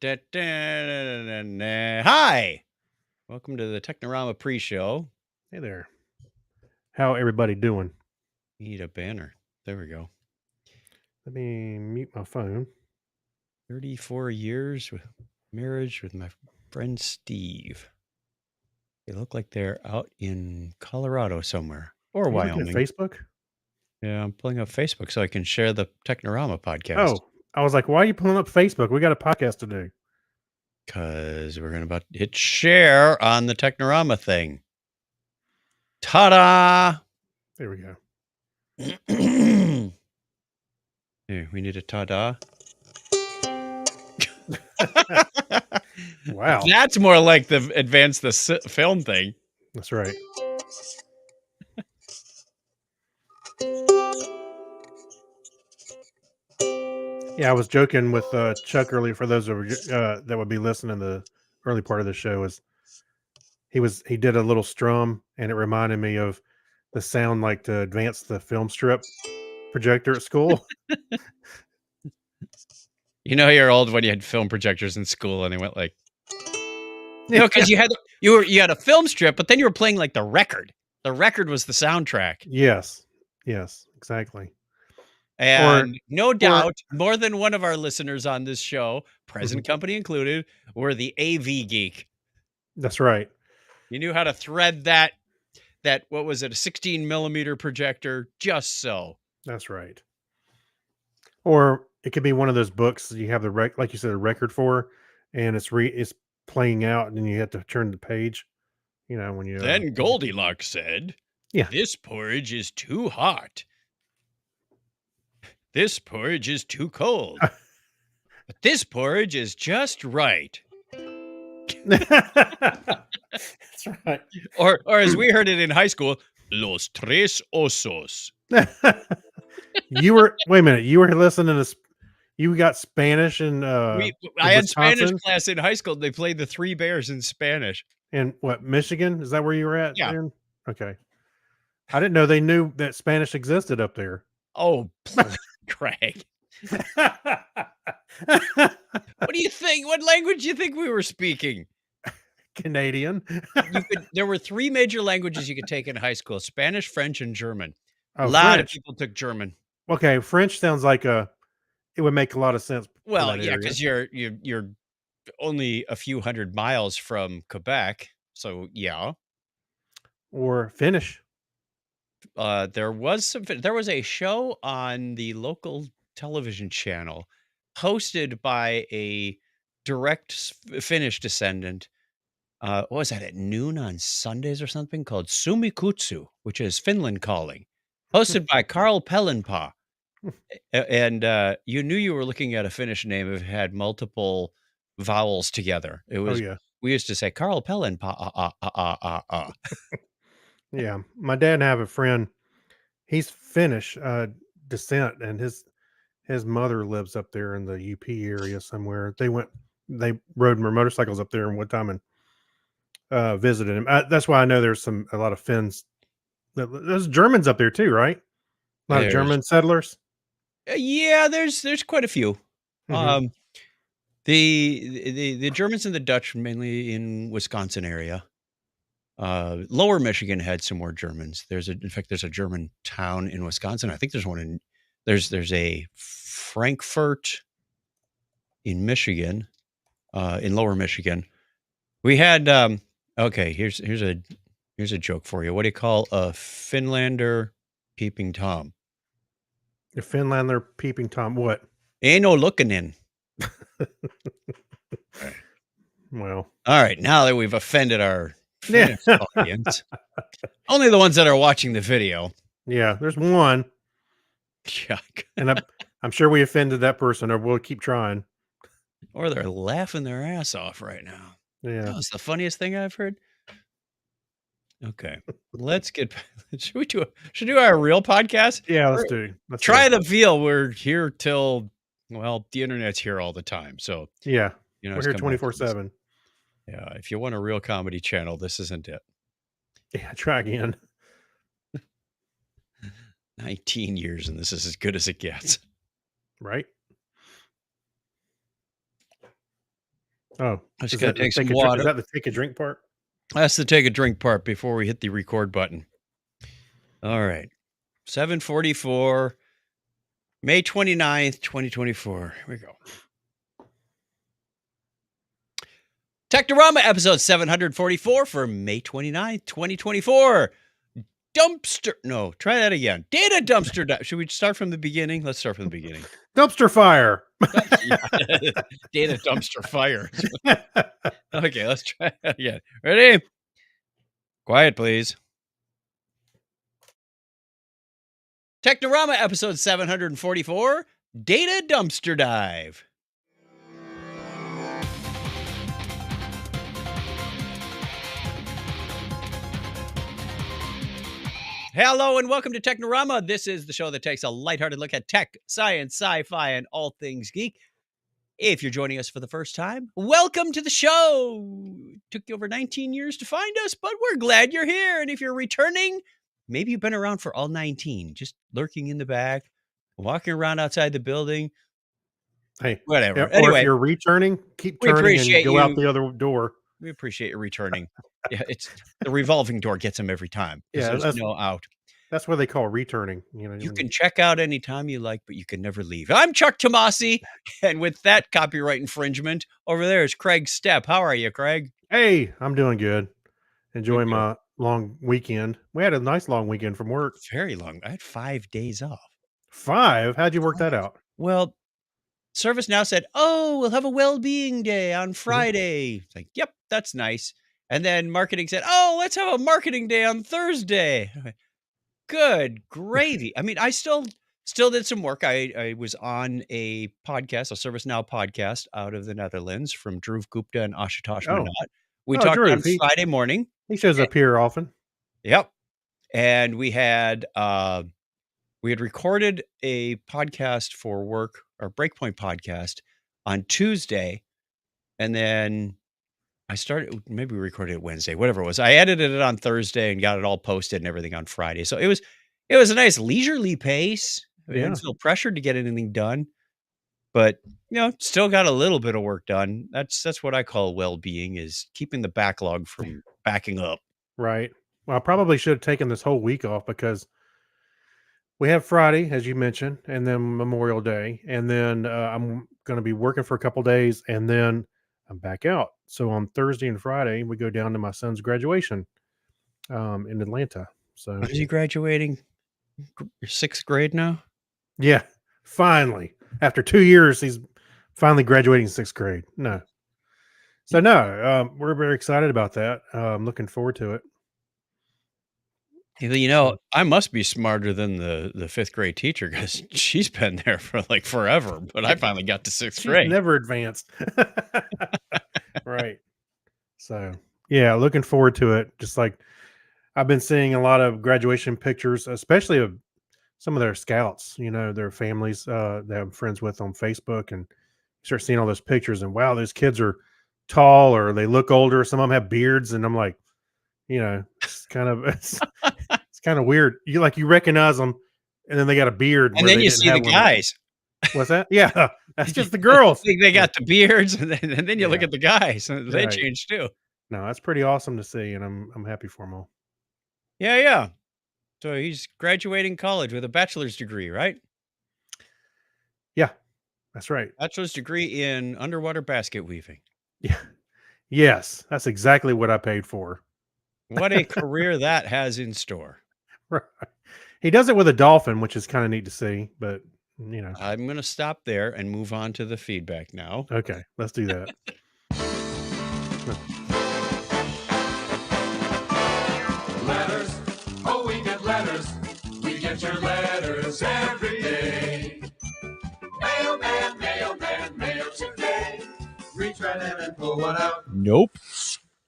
da, da, da. Hi, welcome to the Technorama pre-show. Hey there. How everybody doing? We need a banner. There we go. Let me mute my phone. 34 years with marriage with my friend Steve. They look like they're out in Colorado somewhere or Are you looking at Wyoming. Facebook? Yeah, I'm pulling up Facebook so I can share the Technorama podcast. Oh, I was like, why are you pulling up Facebook? We got a podcast to do. Because we're going to about hit share on the Technorama thing. Ta-da! There we go. Here, we need a ta-da. Wow. That's more like the advance the film thing. That's right. Yeah, I was joking with Chuck earlier. For those that would be listening, the early part of the show is he did a little strum, and it reminded me of the sound like to advance the film strip projector at school. You know you're old when you had film projectors in school and they went like, because you had a film strip, but then you were playing like the record. The record was the soundtrack. Yes, exactly. And no or doubt, more than one of our listeners on this show, present Mhm. company included, were the AV geek. That's right. You knew how to thread that what was it, a 16 millimeter projector just so. That's right. Or it could be one of those books that you have like you said, a record for, and it's playing out, and then you have to turn the page. When you Then Goldilocks said, yeah, "This porridge is too hot. This porridge is too cold. But this porridge is just right." that's right. Or as we heard it in high school, Los Tres Osos. Wait a minute. You were listening to you got Spanish in I had Spanish Wisconsin class in high school. They played the Three Bears in Spanish. and what Michigan? Is that where you were at? Yeah. Then okay. I didn't know they knew that Spanish existed up there. Oh, Craig. What do you think? What language do you think we were speaking? Canadian. There were three major languages you could take in high school: Spanish, French, and German. A Oh, lot of French. people took German. Okay, French sounds like it would make a lot of sense for Well, that yeah, area. because you're only a few hundred miles from Quebec, so yeah. Or Finnish. There was a show on the local television channel hosted by a direct Finnish descendant. What was that, at noon on Sundays or something, called Sumikutsu, which is Finland Calling, hosted by Carl Pellenpää. And you knew you were looking at a Finnish name if it had multiple vowels together. It Oh, was yeah. We used to say Carl Pellenpää. Yeah. My dad have a friend, he's Finnish, descent, and his mother lives up there in the UP area somewhere. They rode their motorcycles up there one time and, visited him. That's why I know there's a lot of Finns. There's Germans up there too, right? A lot of There's German settlers? Yeah, there's quite a few. Mhm. Um, the Germans and the Dutch mainly in Wisconsin area. Lower Michigan had some more Germans. In fact, there's a German town in Wisconsin. I think there's one in there's a Frankfurt in Michigan, in Lower Michigan. We had okay, here's a joke for you. What do you call a Finlander peeping Tom? The Finlander peeping Tom, what? Ain't no looking in. Well, All right, now that we've offended our yeah. Finnish audience, only the ones that are watching the video. Yeah, there's one, Yuck. and I'm sure we offended that person, or we'll keep trying. Or they're laughing their ass off right now. Yeah. That was the funniest thing I've heard. Okay, let's get. Should we do our real podcast? Yeah, let's do Try it. the veal. We're here till, well, the internet's here all the time. So, Yeah. We're it's here come back to this. 24/7. Yeah, if you want a real comedy channel, this isn't it. Yeah, try again. 19 years and this is as good as it gets. Right? Oh, I just is gotta that the take some is water. that the take a drink part? That's the take a drink part before we hit the record button. All right. 7:44, May 29th, 2024. Here we go. Technorama episode 744 for May 29th, 2024. Try that again. Data dumpster. Should we start from the beginning? Let's start from the beginning. Dumpster fire. Yeah. Data dumpster fire. Okay, let's try that again. Ready? Quiet, please. Technorama episode 744, Data Dumpster Dive. Hello and welcome to Technorama. This is the show that takes a lighthearted look at tech, science, sci-fi, and all things geek. If you're joining us for the first time, welcome to the show. Took you over 19 years to find us, but we're glad you're here. And if you're returning, maybe you've been around for all 19, just lurking in the back, walking around outside the building, Hey, whatever. or if Anyway, you're returning, keep we turning and appreciate go out you. the other door. We appreciate you returning. Yeah, it's the revolving door gets them every time. Yeah, There's no out. that's what they call returning. You know, You when can check out anytime you like, but you can never leave. I'm Chuck Tomasi, and with that copyright infringement, over there is Craig Stepp. How are you, Craig? hey, I'm doing good. Enjoying Good. my long weekend. We had a nice long weekend from work. Very long. I had 5 days off. 5? How'd you work that out? Well, ServiceNow said, "Oh, we'll have a well-being day on Mhm. Friday." It's like, "Yep, that's nice." And then marketing said, "Oh, let's have a marketing day on Thursday." I went, good gravy. I mean, I still did some work. I was on a podcast, a ServiceNow podcast out of the Netherlands from Dhruv Gupta and Ashutosh Oh, Manat. We oh, talked Drew, on Friday morning. he shows Eh, up here often. Yep. And we had recorded a podcast for work, our Breakpoint podcast on Tuesday. And then maybe we recorded it Wednesday, whatever it was. I edited it on Thursday and got it all posted and everything on Friday. So it was a nice leisurely pace. I didn't Yeah, feel pressured to get anything done, but still got a little bit of work done. That's what I call well-being, is keeping the backlog from backing up. right. Well, I probably should have taken this whole week off because we have Friday, as you mentioned, and then Memorial Day, and then I'm going to be working for a couple days, and then I'm back out. So on Thursday and Friday, we go down to my son's graduation in Atlanta. So When is he graduating? You're 6th grade now? yeah, finally, after 2 years, he's finally graduating 6th grade. No, so no, we're very excited about that. Looking forward to it. So I must be smarter than the 5th grade teacher because she's been there for like forever, but I finally got to 6th she's grade. never advanced, right? So yeah, looking forward to it. Just like I've been seeing a lot of graduation pictures, especially of some of their scouts, their families that I'm friends with on Facebook, and you start seeing all those pictures, and wow, those kids are tall or they look older. Some of them have beards, and I'm like, it's kind of it's kind of weird. You recognize them, and then they got a beard And where then they you didn't see the have one. guys. What's that? Yeah, that's just the I girls. think they Yeah, got the beards, and then you look yeah, at the guys, and they right. change too. No, that's pretty awesome to see, and I'm happy for them all. Yeah, yeah. So he's graduating college with a bachelor's degree, right? Yeah, that's right. Bachelor's degree in underwater basket weaving. Yeah, yes, that's exactly what I paid for. What a career that has in store. Right. He does it with a dolphin, which is kind of neat to see, but you know, I'm going to stop there and move on to the feedback now. okay, let's do that. Letters, oh, we get letters. We get your letters every day. Mailman, mailman, mail today. Reach right in and pull one out. Nope.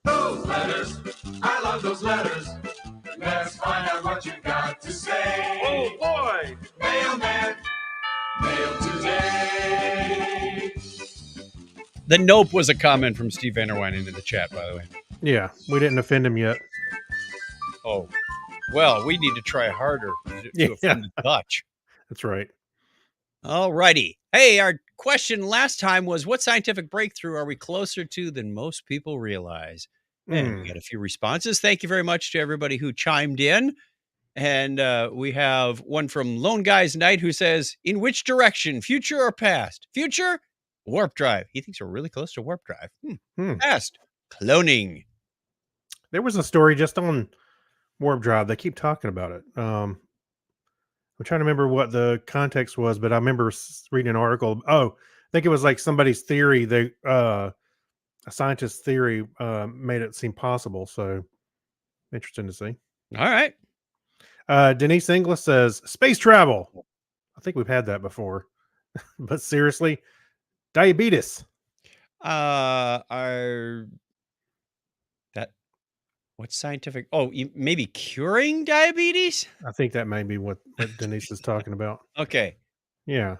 Those letters, I love those letters. Let's find out what you got to say. Oh, boy. Mailman, mail today. The nope was a comment from Steve Vanderwine in the chat, by the way. Yeah, we didn't offend him yet. Oh, well, we need to try harder to Yeah. offend the Dutch. That's right. All righty. Hey, our question last time was, what scientific breakthrough are we closer to than most people realize? And we Hmm. got a few responses. Thank you very much to everybody who chimed in. And we have one from Lone Guy's Night who says, in which direction, future or past? Future, warp drive. He thinks we're really close to warp drive. Hmm. Past, cloning. There was a story just on Warp Drive. They keep talking about it. I'm trying to remember what the context was, but I remember reading an article. Oh, I think it was like somebody's theory. A scientist's theory made it seem possible. So interesting to see. All right. Denise Inglis says space travel. I think we've had that before, but seriously, diabetes. Are that what's scientific? Oh, maybe curing diabetes? I think that may be what Denise is talking about. Okay. Yeah.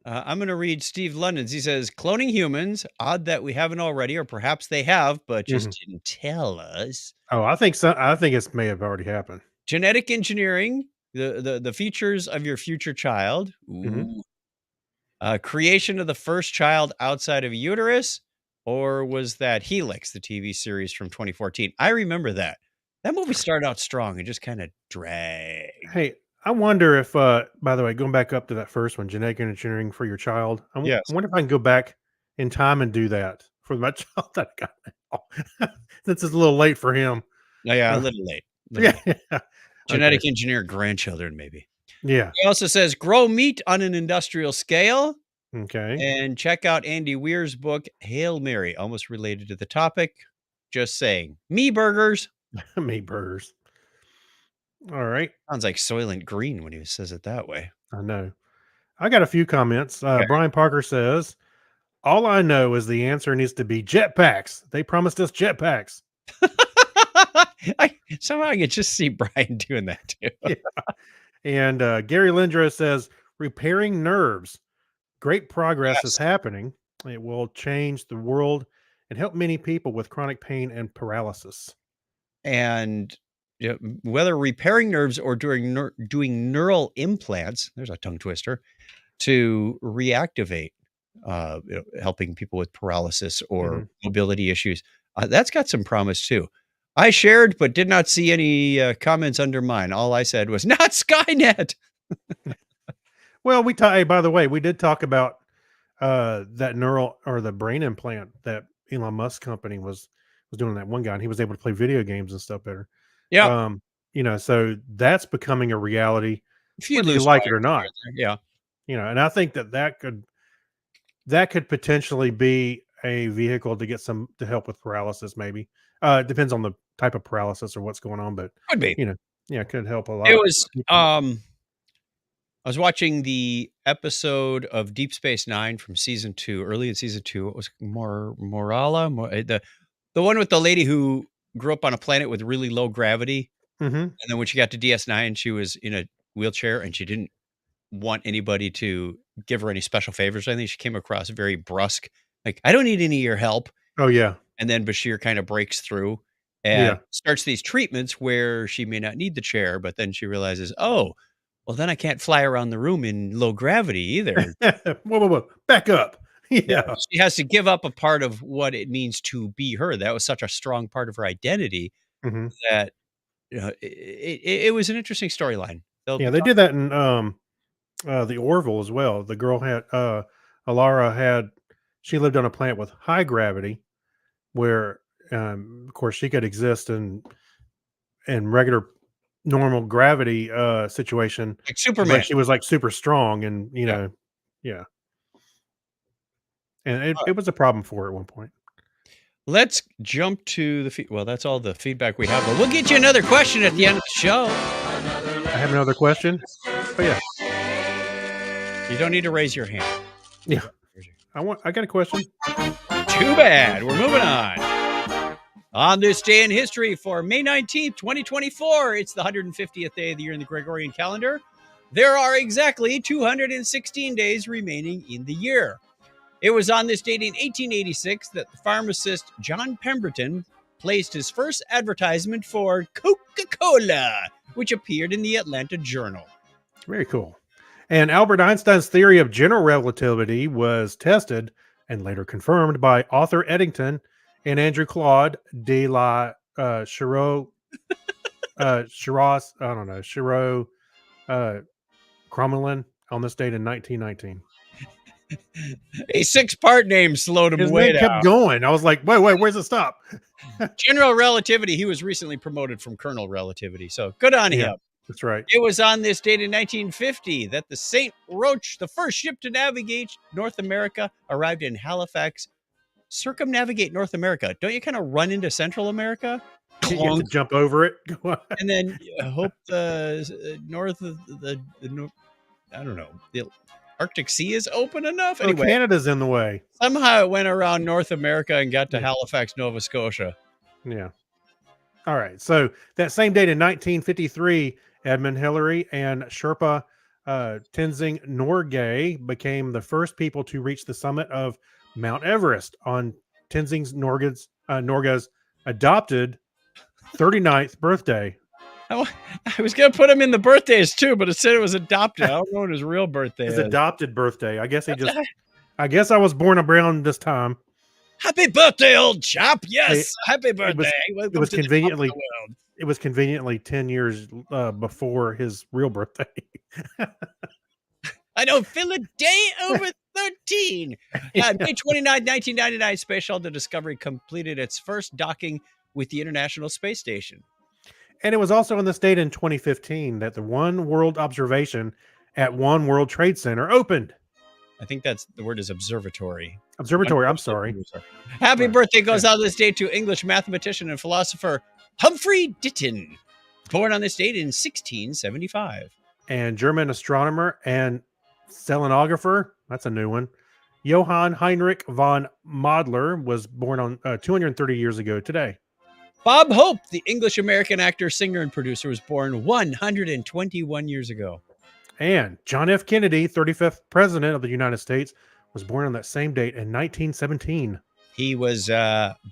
I'm going to read Steve London's. He says, cloning humans, odd that we haven't already, or perhaps they have, but just Mhm. didn't tell us. Oh, I think so. I think it may have already happened. Genetic engineering, the features of your future child. Mhm. Ooh. Creation of the first child outside of a uterus, or was that Helix, the TV series from 2014? I remember that. That movie started out strong and just kind of dragged. Hey, I wonder if, by the way, going back up to that first one, genetic engineering for your child. I Yes. wonder if I can go back in time and do that for my child that I got now. Since it's a little late for him. Oh, yeah, a Uh, little late. yeah. Yeah. Okay. Genetic engineer grandchildren, maybe. Yeah. He also says grow meat on an industrial scale. Okay. And check out Andy Weir's book, Hail Mary, almost related to the topic. Just saying. Me burgers. Meat burgers. All right. Sounds like Soylent Green when he says it that way. I know. I got a few comments. Okay. Brian Parker says, all I know is the answer needs to be jetpacks. They promised us jetpacks. Somehow I can just see Brian doing that too. Yeah. And Gary Lindros says, repairing nerves. Great progress is Yes. happening. It will change the world and help many people with chronic pain and paralysis. And whether repairing nerves or doing neural implants, there's a tongue twister, to reactivate, helping people with paralysis or Mhm. mobility issues. That's got some promise too. I shared, but did not see any comments under mine. All I said was not Skynet. Well, hey, by the way, we did talk about that neural or the brain implant that Elon Musk company was doing that one guy, and he was able to play video games and stuff better. Yeah, Um, so that's becoming a reality, a few whether you loose like it wires or here not. and there. Yeah, And I think that could potentially be a vehicle to get some to help with paralysis. Maybe it depends on the type of paralysis or what's going on, but could be. you know, yeah, it could help a It lot. was. I was watching the episode of Deep Space Nine from season 2, early in season 2. It was the one with the lady who grew up on a planet with really low gravity, Hmm. and then when she got to DS9, she was in a wheelchair, and she didn't want anybody to give her any special favors or anything. She came across very brusque, like, "I don't need any of your help." Oh yeah, And then Bashir kind of breaks through and yeah. starts these treatments where she may not need the chair, but then she realizes, "Oh, well, then I can't fly around the room in low gravity either." Whoa, back up. Yeah, Yeah. she has to give up a part of what it means to be her. That was such a strong part of her identity Hmm. that, it was an interesting storyline. They'll Yeah, be they talking. did that in the Orville as well. The girl had Alara had she lived on a planet with high gravity where of course she could exist in regular normal gravity situation, Like Superman. but she was like super strong and Yeah. yeah. And it, Alright. it was a problem for her at one point. Let's jump to the well, that's all the feedback we have, but we'll get you another question at the end of the show. I have another question. Oh yeah. You don't need to raise your hand. Yeah. I got a question. Too bad. We're moving on. On this day in history for May 19th, 2024, it's the 150th day of the year in the Gregorian calendar. There are exactly 216 days remaining in the year. It was on this date in 1886 that the pharmacist John Pemberton placed his first advertisement for Coca-Cola, which appeared in the Atlanta Journal. Very cool. And Albert Einstein's theory of general relativity was tested and later confirmed by Arthur Eddington and Andrew Claude de la Shiraz, I don't know, Shiro Crommelin on this date in 1919. A 6-part name slowed him His way name kept down. going. I was like, wait, where's it stop? General relativity. He was recently promoted from Colonel Relativity. So good on Yeah. him. That's right. It was on this date in 1950 that the St. Roach, the first ship to navigate North America, arrived in Halifax. Circumnavigate North America. Don't you kind of run into Central America? You have to Clunk. jump over it. And then hope the north of the I don't know, the Arctic Sea is open enough. Oh, Anyway, Canada's in the way. somehow it went around North America and got to Yeah. Halifax, Nova Scotia. Yeah. All right. So that same date in 1953, Edmund Hillary and Sherpa Tenzing Norgay became the first people to reach the summit of Mount Everest on Tenzing Norgay's adopted 39th birthday. I was gonna put him in the birthdays too, but it said it was adopted. I don't know what his real birthday His is. adopted birthday. I guess I guess I was born around this time. Happy birthday, old chap! Yes, happy birthday. Welcome was to the top of conveniently- the world. It was conveniently 10 years before his real birthday. I don't feel a day over 13. May 29, 1999, Space Shuttle Discovery completed its first docking with the International Space Station. And it was also on this date in 2015 that the One World Observation at One World Trade Center opened. I think that's the word is observatory. Observatory, I'm sorry. Happy Right. birthday goes out this day to English mathematician and philosopher Humphrey Ditton, born on this date in 1675. And German astronomer and selenographer, that's a new one, Johann Heinrich von Modler was born on 230 years ago today. Bob Hope, the English-American actor, singer, and producer, was born 121 years ago. And John F. Kennedy, 35th president of the United States, was born on that same date in 1917. He was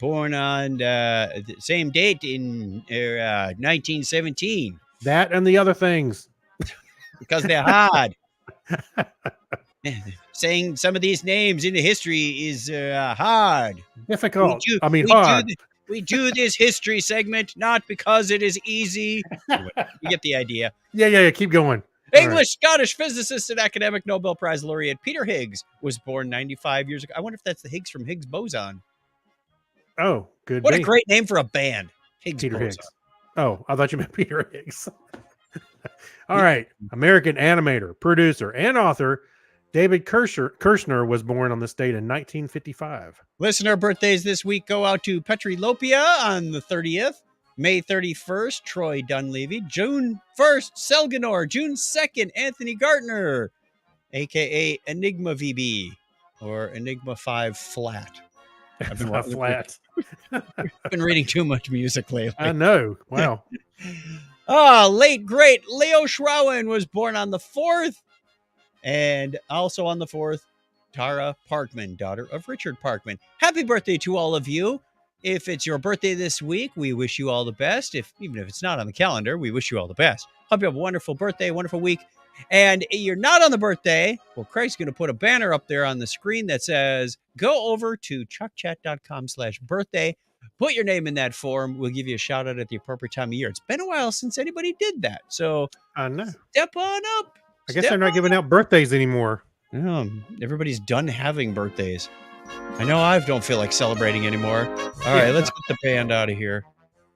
born on the same date in 1917 That and the other things. because they're hard. Saying some of these names in the history is hard. Difficult. We do- I mean, we do hard. We do this history segment not because it is easy. Anyway, you get the idea. Yeah. Keep going. All right. English, Scottish physicist and academic Nobel Prize laureate Peter Higgs was born 95 years ago. I wonder if that's the Higgs from Higgs boson. Oh, good. What a name. great name for a band. Higgs Peter boson. Higgs. Oh, I thought you meant Peter Higgs. All right. American animator, producer, and author David Kirshner was born on this date in 1955. Listener birthdays this week go out to Petri Lopia on the 30th, May 31st, Troy Dunleavy, June 1st, Selganor, June 2nd, Anthony Gartner, aka Enigma VB or Enigma 5 Flat. I've been, Not flat. been reading too much music lately. I know. Wow. Late great Leo Schrauen was born on the 4th. And also on the 4th, Tara Parkman, daughter of Richard Parkman. Happy birthday to all of you. If it's your birthday this week, we wish you all the best. Even if it's not on the calendar, we wish you all the best. Hope you have a wonderful birthday, wonderful week. And you're not on the birthday, well, Craig's going to put a banner up there on the screen that says, go over to chuckchat.com/birthday. Put your name in that form. We'll give you a shout out at the appropriate time of year. It's been a while since anybody did that. So I know. step on up. I guess they're not giving out birthdays anymore. Everybody's done having birthdays. I know I don't feel like celebrating anymore. All right, let's get the band out of here.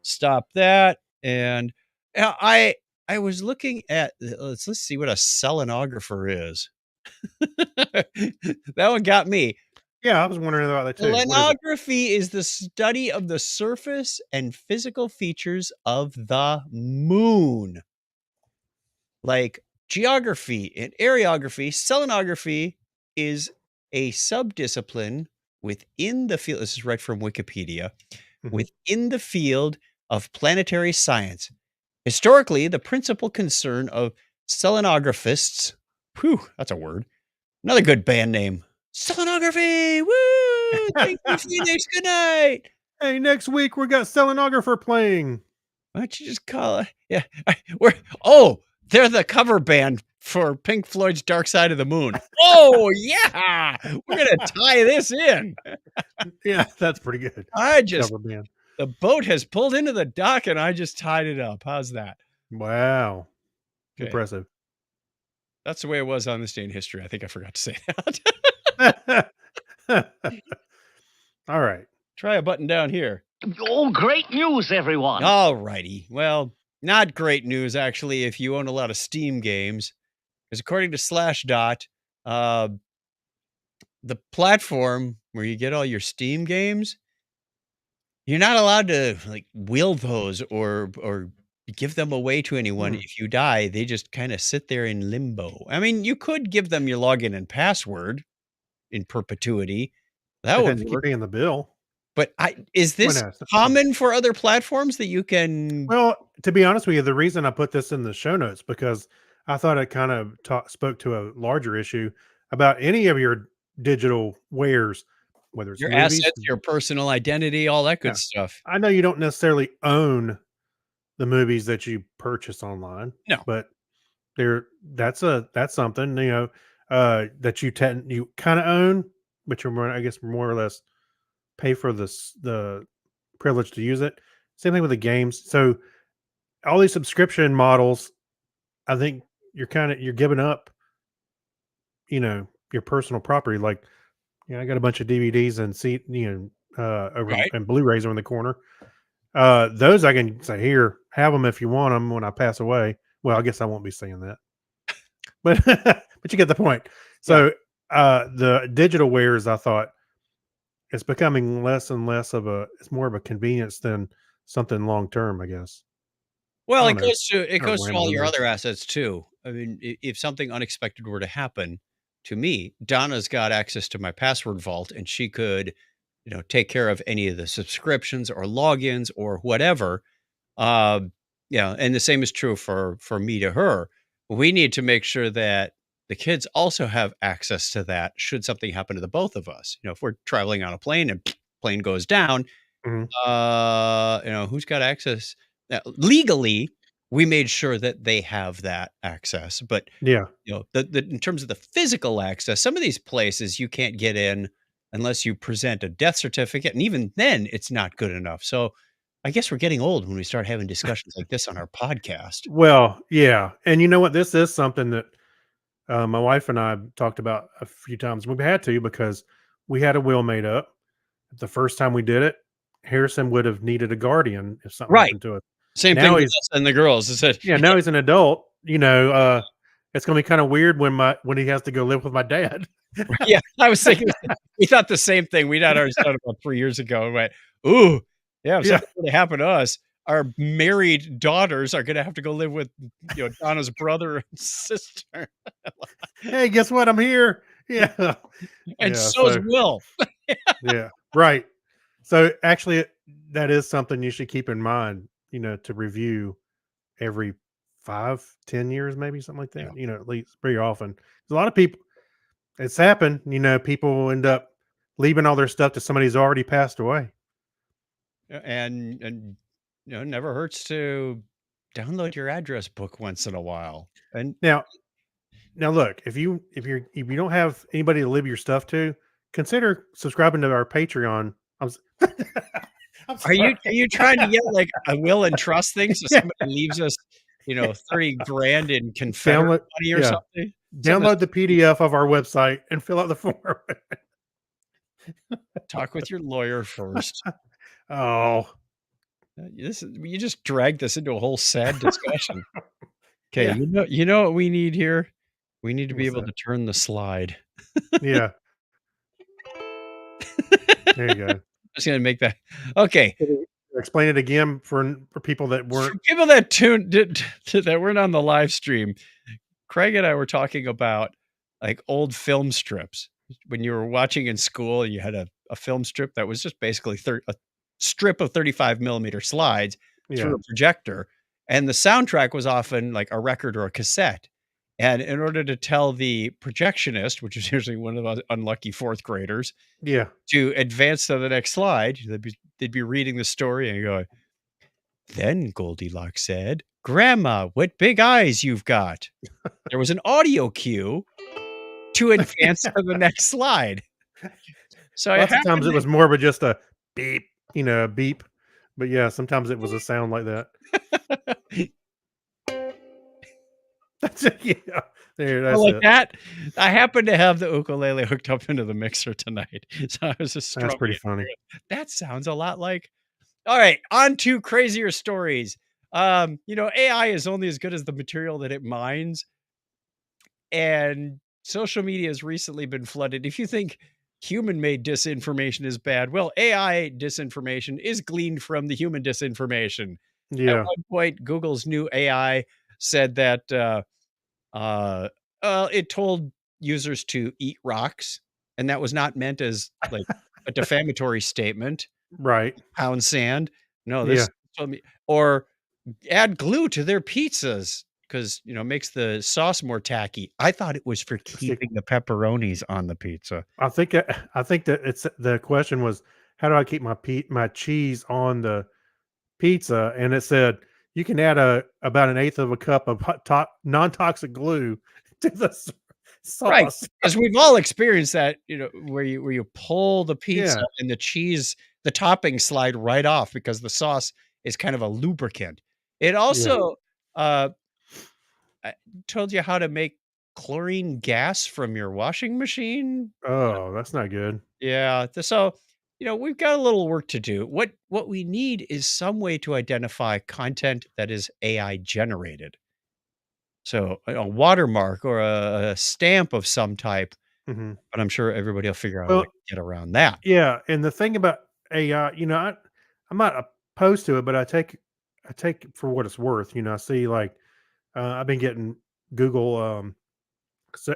Stop that. And I was looking at let's see what a selenographer is. That one got me. Yeah, I was wondering about that too. What is it? Selenography is the study of the surface and physical features of the moon. Like geography and areography, selenography is a subdiscipline within the field. This is right from Wikipedia. Mhm. Within the field of planetary science. Historically, the principal concern of selenographists, that's a word. Another good band name. Selenography. Woo! Thank you, Phoenix. Good night. Hey, next week we got selenographer playing. Why don't you just call it? Yeah. They're the cover band for Pink Floyd's Dark Side of the Moon. Oh, yeah. We're going to tie this in. Yeah, that's pretty good. I just, Cover band. the boat has pulled into the dock and I just tied it up. How's that? Wow. Okay. Impressive. That's the way it was on this day in history. I think I forgot to say that. All right. Try a button down here. Oh, great news, everyone. All righty. Well, not great news, actually, if you own a lot of Steam games. Because according to Slashdot, the platform where you get all your Steam games, you're not allowed to like will those or give them away to anyone. Hmm. If you die, they just kind of sit there in limbo. I mean, you could give them your login and password in perpetuity. That They would have to keep work. paying the bill. But is Why this not? common for other platforms that you can? Well, to be honest with you, the reason I put this in the show notes because I thought it kind of spoke to a larger issue about any of your digital wares, whether it's Your movies. assets, your personal identity, all that good Yeah. stuff. I know you don't necessarily own the movies that you purchase online. No. But that's something, that you kind of own, but you're more, I guess, more or less pay for the privilege to use it. Same thing with the games. So all these subscription models, I think you're giving up, your personal property. Like, I got a bunch of DVDs and Right. and Blu-rays are in the corner. Those I can say, here, have them if you want them when I pass away. Well, I guess I won't be saying that, but but you get the point. So the digital wares, I thought, it's becoming less and less it's more of a convenience than something long term, I guess. Well, I it don't know. goes to Kinda all your rambling other assets too. I mean, if something unexpected were to happen to me, Donna's got access to my password vault, and she could, take care of any of the subscriptions or logins or whatever. Um, yeah, and the same is true for me to her. We need to make sure that the kids also have access to that should something happen to the both of us. If we're traveling on a plane and plane goes down, Mhm. who's got access? Now, legally, we made sure that they have that access, but Yeah. the in terms of the physical access, some of these places you can't get in unless you present a death certificate, and even then, it's not good enough. So, I guess we're getting old when we start having discussions like this on our podcast. Well, yeah. And you know what? This is something that my wife and I have talked about a few times. We've had to because we had a will made up. The first time we did it, Harrison would have needed a guardian if something Right. happened to us. Same thing Now with he's us and the girls. Is that Yeah, now he's an adult. It's gonna be kind of weird when he has to go live with my dad. yeah, I was thinking we thought the same thing. We had ours done about 3 years ago and went, "Ooh, yeah, if Yeah. something were to happen to us, our married daughters are gonna have to go live with, Donna's brother and sister, Hey, guess what? I'm here. Yeah. and Yeah. so is So Will." yeah, right. So actually, that is something you should keep in mind. To review every 5, 10 years, maybe something like Yeah. that. At least pretty often. A lot of people, it's happened. People end up leaving all their stuff to somebody who's already passed away. And never hurts to download your address book once in a while. And Now, look, if you don't have anybody to leave your stuff to, consider subscribing to our Patreon. I'm are sorry. you trying to get like a will and trust thing so Yeah. somebody leaves us, 30 grand in Confederate Download, money or yeah, something? download the PDF of our website and fill out the form. Talk with your lawyer first. Oh, You just dragged this into a whole sad discussion. Okay, Yeah. you know what we need here? We need to be What's able that? to turn the slide. Yeah. There you go. I'm just gonna make that okay. Explain it again for people that For weren't. people that that weren't on the live stream, Craig and I were talking about like old film strips. When you were watching in school and you had a film strip that was just basically a strip of 35 millimeter slides Yeah. through a projector. And the soundtrack was often like a record or a cassette. And in order to tell the projectionist, which is usually one of the unlucky fourth graders, Yeah. to advance to the next slide, they'd be reading the story and going, Then Goldilocks said, "Grandma, what big eyes you've got." There was an audio cue to advance to the next slide. So I Lots of times happened it was more of just a beep, a beep. But yeah, sometimes it was a sound like that. to That's it. Yeah. There, so that's like it. that. I happened to have the ukulele hooked up into the mixer tonight. So I was just That's strumming pretty it. funny. That sounds a lot like. All right, on to crazier stories. AI is only as good as the material that it mines, and social media has recently been flooded. If you think human-made disinformation is bad, well, AI disinformation is gleaned from the human disinformation. At Yeah. one point, Google's new AI said that uh, it told users to eat rocks, and that was not meant as like a defamatory statement. Right. Pound sand. No, Yeah. this told me, or add glue to their pizzas because makes the sauce more tacky. I thought it was for See, keeping the pepperonis on the pizza. I think that it's the question was, how do I keep my cheese on the pizza? And it said you can add about an eighth of a cup of non-toxic glue to the Right, sauce. because we've all experienced that, where you pull the pizza Yeah. and the cheese, the toppings slide right off because the sauce is kind of a lubricant. It Yeah. also, uh, told you how to make chlorine gas from your washing machine. Oh, that's not good. Yeah, so, we've got a little work to do. What we need is some way to identify content that is AI generated. So, a watermark or a stamp of some type, Mhm. but I'm sure everybody will figure out a way Well, to get around that. yeah, and the thing about AI, I'm not opposed to it, but I take it for what it's worth. I see like I've been getting Google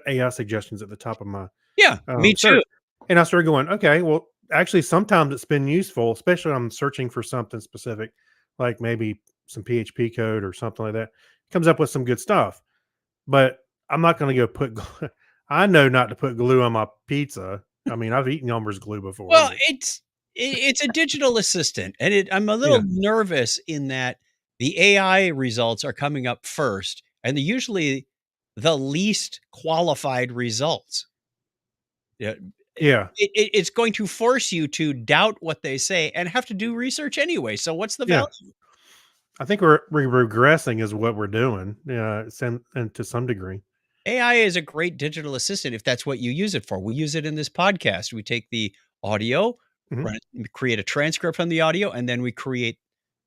AI suggestions at the top of my Yeah, me too. search, and I started going, okay, well, actually, sometimes it's been useful, especially when I'm searching for something specific, like maybe some PHP code or something like that. Comes up with some good stuff, but I'm not going to go put. I know not to put glue on my pizza. I mean, I've eaten Elmer's glue before, Well, but it's a digital assistant, and I'm a yeah, little nervous in that the AI results are coming up first, and they're usually the least qualified results. Yeah, yeah, it's going to force you to doubt what they say and have to do research anyway, so what's the yeah. value? I think we're regressing is what we're doing. Yeah, and to some degree. AI is a great digital assistant if that's what you use it for. We use it in this podcast. We take the audio, Mhm. we create a transcript from the audio, and then we create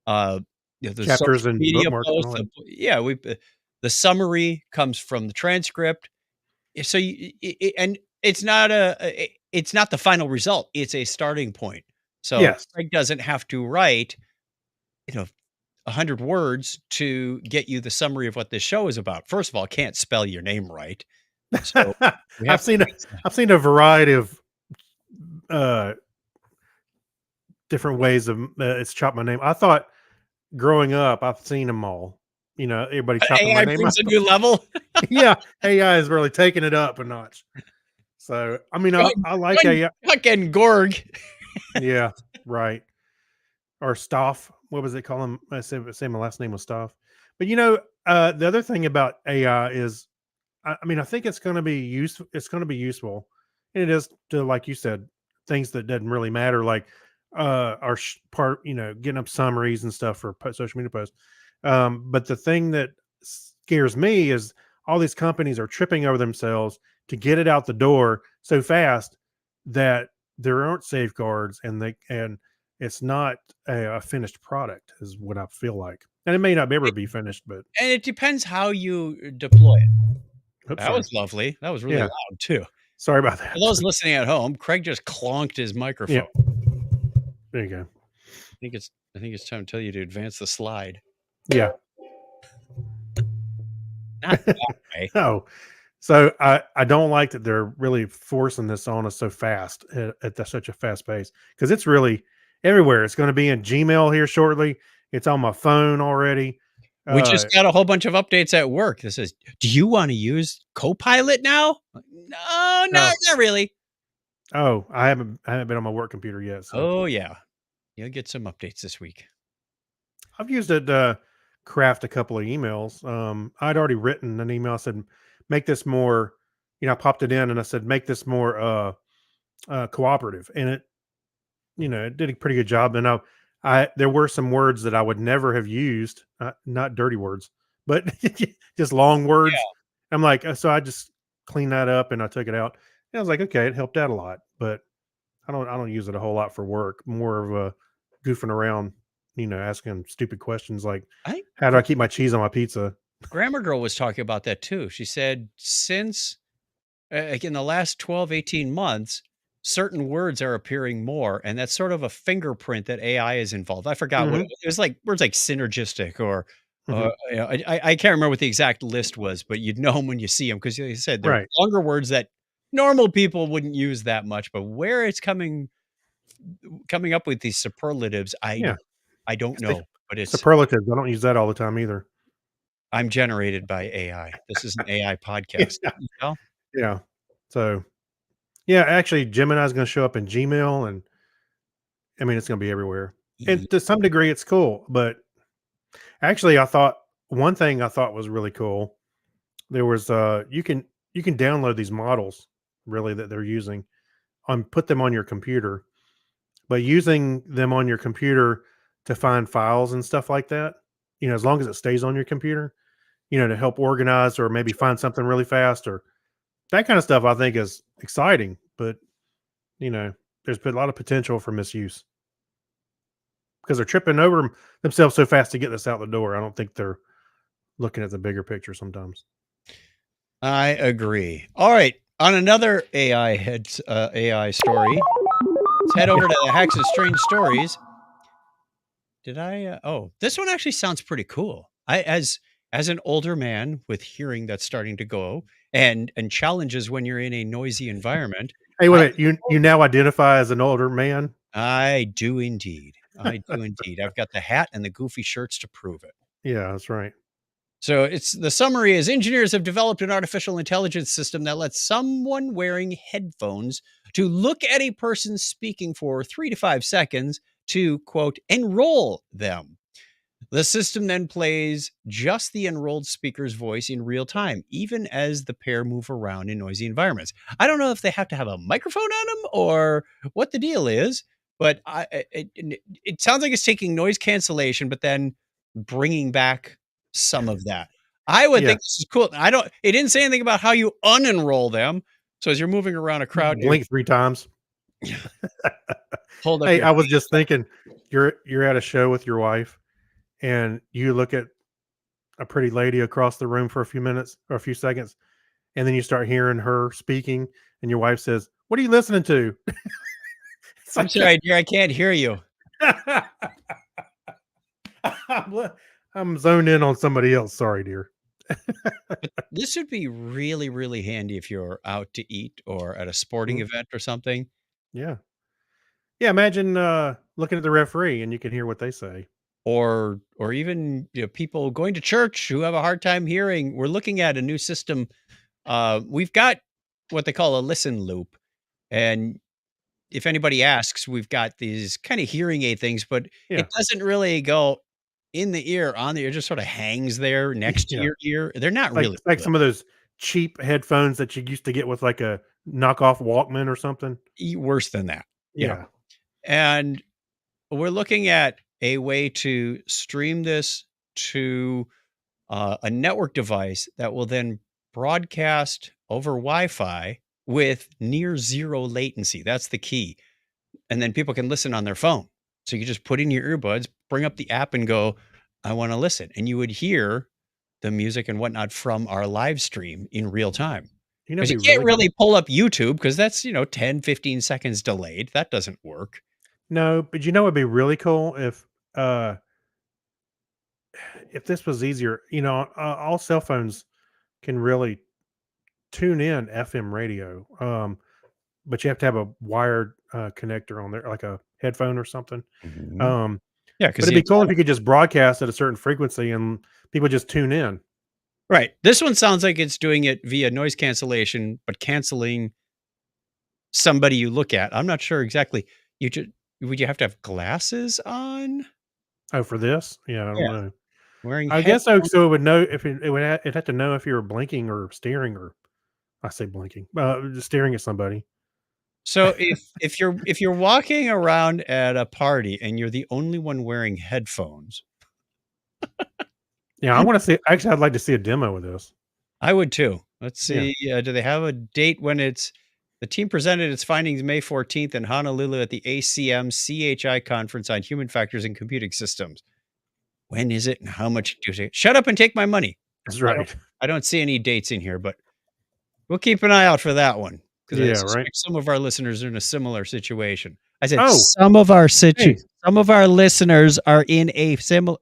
the Chapters social and media bookmarks and all posts. that. Yeah, the summary comes from the transcript. So and it's not the final result. It's a starting point. So Yes. Craig doesn't have to write, you know, 100 words to get you the summary of what this show is about. First of all, can't spell your name right. So we have I've to seen a fix that. I've seen a variety of uh different ways of it's chopped my name. I thought growing up I've seen them all. Everybody chopping my AI name brings up. a new level. Yeah, AI is really taking it up a notch. So I mean, I like Young AI. Huck and Gorg. Yeah, right. Or Stoff. What was it called him? I say my last name was Stoff. But the other thing about AI is, I mean, I think it's going to be useful. It's going to be useful, and it is to, like you said, things that doesn't really matter, like our part, getting up summaries and stuff for social media posts. But the thing that scares me is all these companies are tripping over themselves to get it out the door so fast that there aren't safeguards, and it's not a finished product, is what I feel like. And it may not ever It be finished, but and it depends how you deploy it. oops, That sorry. was lovely. That was really Yeah, loud too. sorry about For that. those listening at home, Craig just clonked his Yeah, microphone. there you go. I think it's time to tell you to advance the slide. Yeah. Not that way. Oh, so I don't like that they're really forcing this on us so fast at such a fast pace, because it's really everywhere. It's going to be in Gmail here shortly. It's on my phone already. We just Uh, got a whole bunch of updates at work that says, "Do you wanna use Copilot now?" Like, "No, oh, not really." I haven't been on my work computer yet. So Oh, yeah. You'll get some updates this week. I've used it to craft a couple of emails. I'd already written an email. I said, make this more, I popped it in and I said, make this more cooperative. And it did a pretty good job. And there were some words that I would never have used, not dirty words, but just long words. I'm like, so I just cleaned that up and I took it out. And I was like, okay, it helped out a lot, but I don't use it a whole lot for work. More of a goofing around, asking stupid questions like, I think how do I keep my cheese on my pizza? Grammar Girl was talking about that too. She said since like in the last 12, 18 months, certain words are appearing more, and that's sort of a fingerprint that AI is involved. I forgot what Hmm. it was like words like synergistic or Hmm. I can't remember what the exact list was, but you'd know them when you see them because you said they're Right. longer words that normal people wouldn't use that much. But where it's coming up with these superlatives, Yeah. I don't It's the know, but it's superlatives. I don't use that all the time either. I'm generated by AI. This is an AI podcast. Yeah. You know? Yeah. So, yeah, actually, Gemini is going to show up in Gmail, and I mean, it's going to be everywhere. And to some degree, it's cool. But actually, one thing I thought was really cool. There was you can download these models really that they're using on put them on your computer, but using them on your computer to find files and stuff like that, as long as it stays on your computer, to help organize or maybe find something really fast or that kind of stuff, I think is exciting. But, there's been a lot of potential for misuse because they're tripping over themselves so fast to get this out the door. I don't think they're looking at the bigger picture sometimes. I agree. All right. On another AI story, let's head over to the Hacks and Strange Stories. Did I? Oh, this one actually sounds pretty cool. As an older man with hearing that's starting to go and challenges when you're in a noisy environment, Hey, wait I a minute. You now identify as an older man? I do indeed. I do indeed. I've got the hat and the goofy shirts to prove it. Yeah, that's right. So it's the summary is engineers have developed an artificial intelligence system that lets someone wearing headphones to look at a person speaking for 3 to 5 seconds to quote enroll them. The system then plays just the enrolled speaker's voice in real time, even as the pair move around in noisy environments. I don't know if they have to have a microphone on them or what the deal is, but it sounds like it's taking noise cancellation, but then bringing back some of that. I would Yeah. think this is cool. It didn't say anything about how you unenroll them. So as you're moving around a crowd, you Blink 3 times. hold up Hey, your I was hand. just thinking, you're at a show with your wife, and you look at a pretty lady across the room for a few minutes or a few seconds, and then you start hearing her speaking, and your wife says, "What are you listening to?" It's I'm like sorry, dear, I can't hear you. I'm zoned in on somebody else. Sorry, dear. This would be really, really handy if you're out to eat or at a sporting Mhm. event or something, Yeah. Yeah, imagine, looking at the referee and you can hear what they say. or even people going to church who have a hard time hearing. We're looking at a new system. We've got what they call a listen loop, and if anybody asks, we've got these kind of hearing aid things, but Yeah. it doesn't really go in the ear, on the ear, just sort of hangs there next to Yeah. your ear. They're not Like really it's like good. some of those cheap headphones that you used to get with, like, a knockoff Walkman or something. Worse than that. Yeah. Yeah. And we're looking at a way to stream this to a network device that will then broadcast over Wi-Fi with near zero latency. That's the key. And then people can listen on their phone. So you just put in your earbuds, bring up the app and go, I want to listen. And you would hear the music and whatnot from our live stream in real time. You know, Because it'd you be can't really really pull up YouTube because that's, 10, 15 seconds delayed. That doesn't work. No, but it'd be really cool uh, if this was easier. All cell phones can really tune in FM radio, but you have to have a wired, connector on there, like a headphone or something. Mhm. Um, Yeah, but because it'd the be cool if antenna. you could just broadcast at a certain frequency and people just tune in. Right. This one sounds like it's doing it via noise cancellation, but canceling somebody you look at. I'm not sure exactly. Would you have to have glasses on? Oh, for this? Yeah, I don't Yeah, know. wearing I guess so. headphones. So it would know if it'd have to know if you were blinking or staring, or I say blinking, just staring at somebody. So if you're walking around at a party and you're the only one wearing headphones, Yeah, I want to see. Actually, I'd like to see a demo of this. I would too. Let's Yeah. see, do they have a date when the team presented its findings May 14th in Honolulu at the ACM CHI conference on human factors and computing systems. When is it and how much do you shut up and take my money? That's I don't right. I don't see any dates in here, but we'll keep an eye out for that one because I Yeah. Right. suspect some of our listeners are in a similar situation. I said Oh, hey, some of our listeners are in a similar.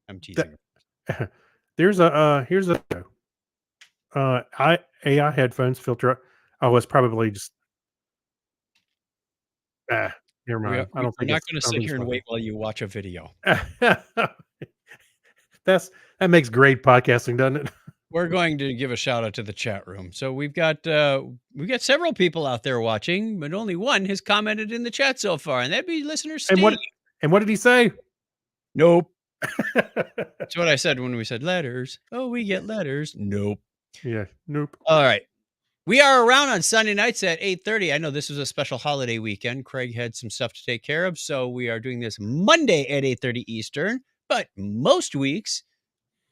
I'm teasing. there's a here's a I AI headphones filter. Oh, it's probably just never We are mind. I don't we're think not it's. gonna I don't sit think it's here and funny. wait while you watch a video. That makes great podcasting, doesn't it? We're going to give a shout out to the chat room. So we've got several people out there watching, but only one has commented in the chat so far, and that'd be listener And Steve. what did he say? Nope. That's what I said when we said letters. Oh, we get letters. Nope. Yeah. Nope. All right. We are around on Sunday nights at 8:30. I know this was a special holiday weekend. Craig had some stuff to take care of, so we are doing this Monday at 8:30 Eastern. But most weeks,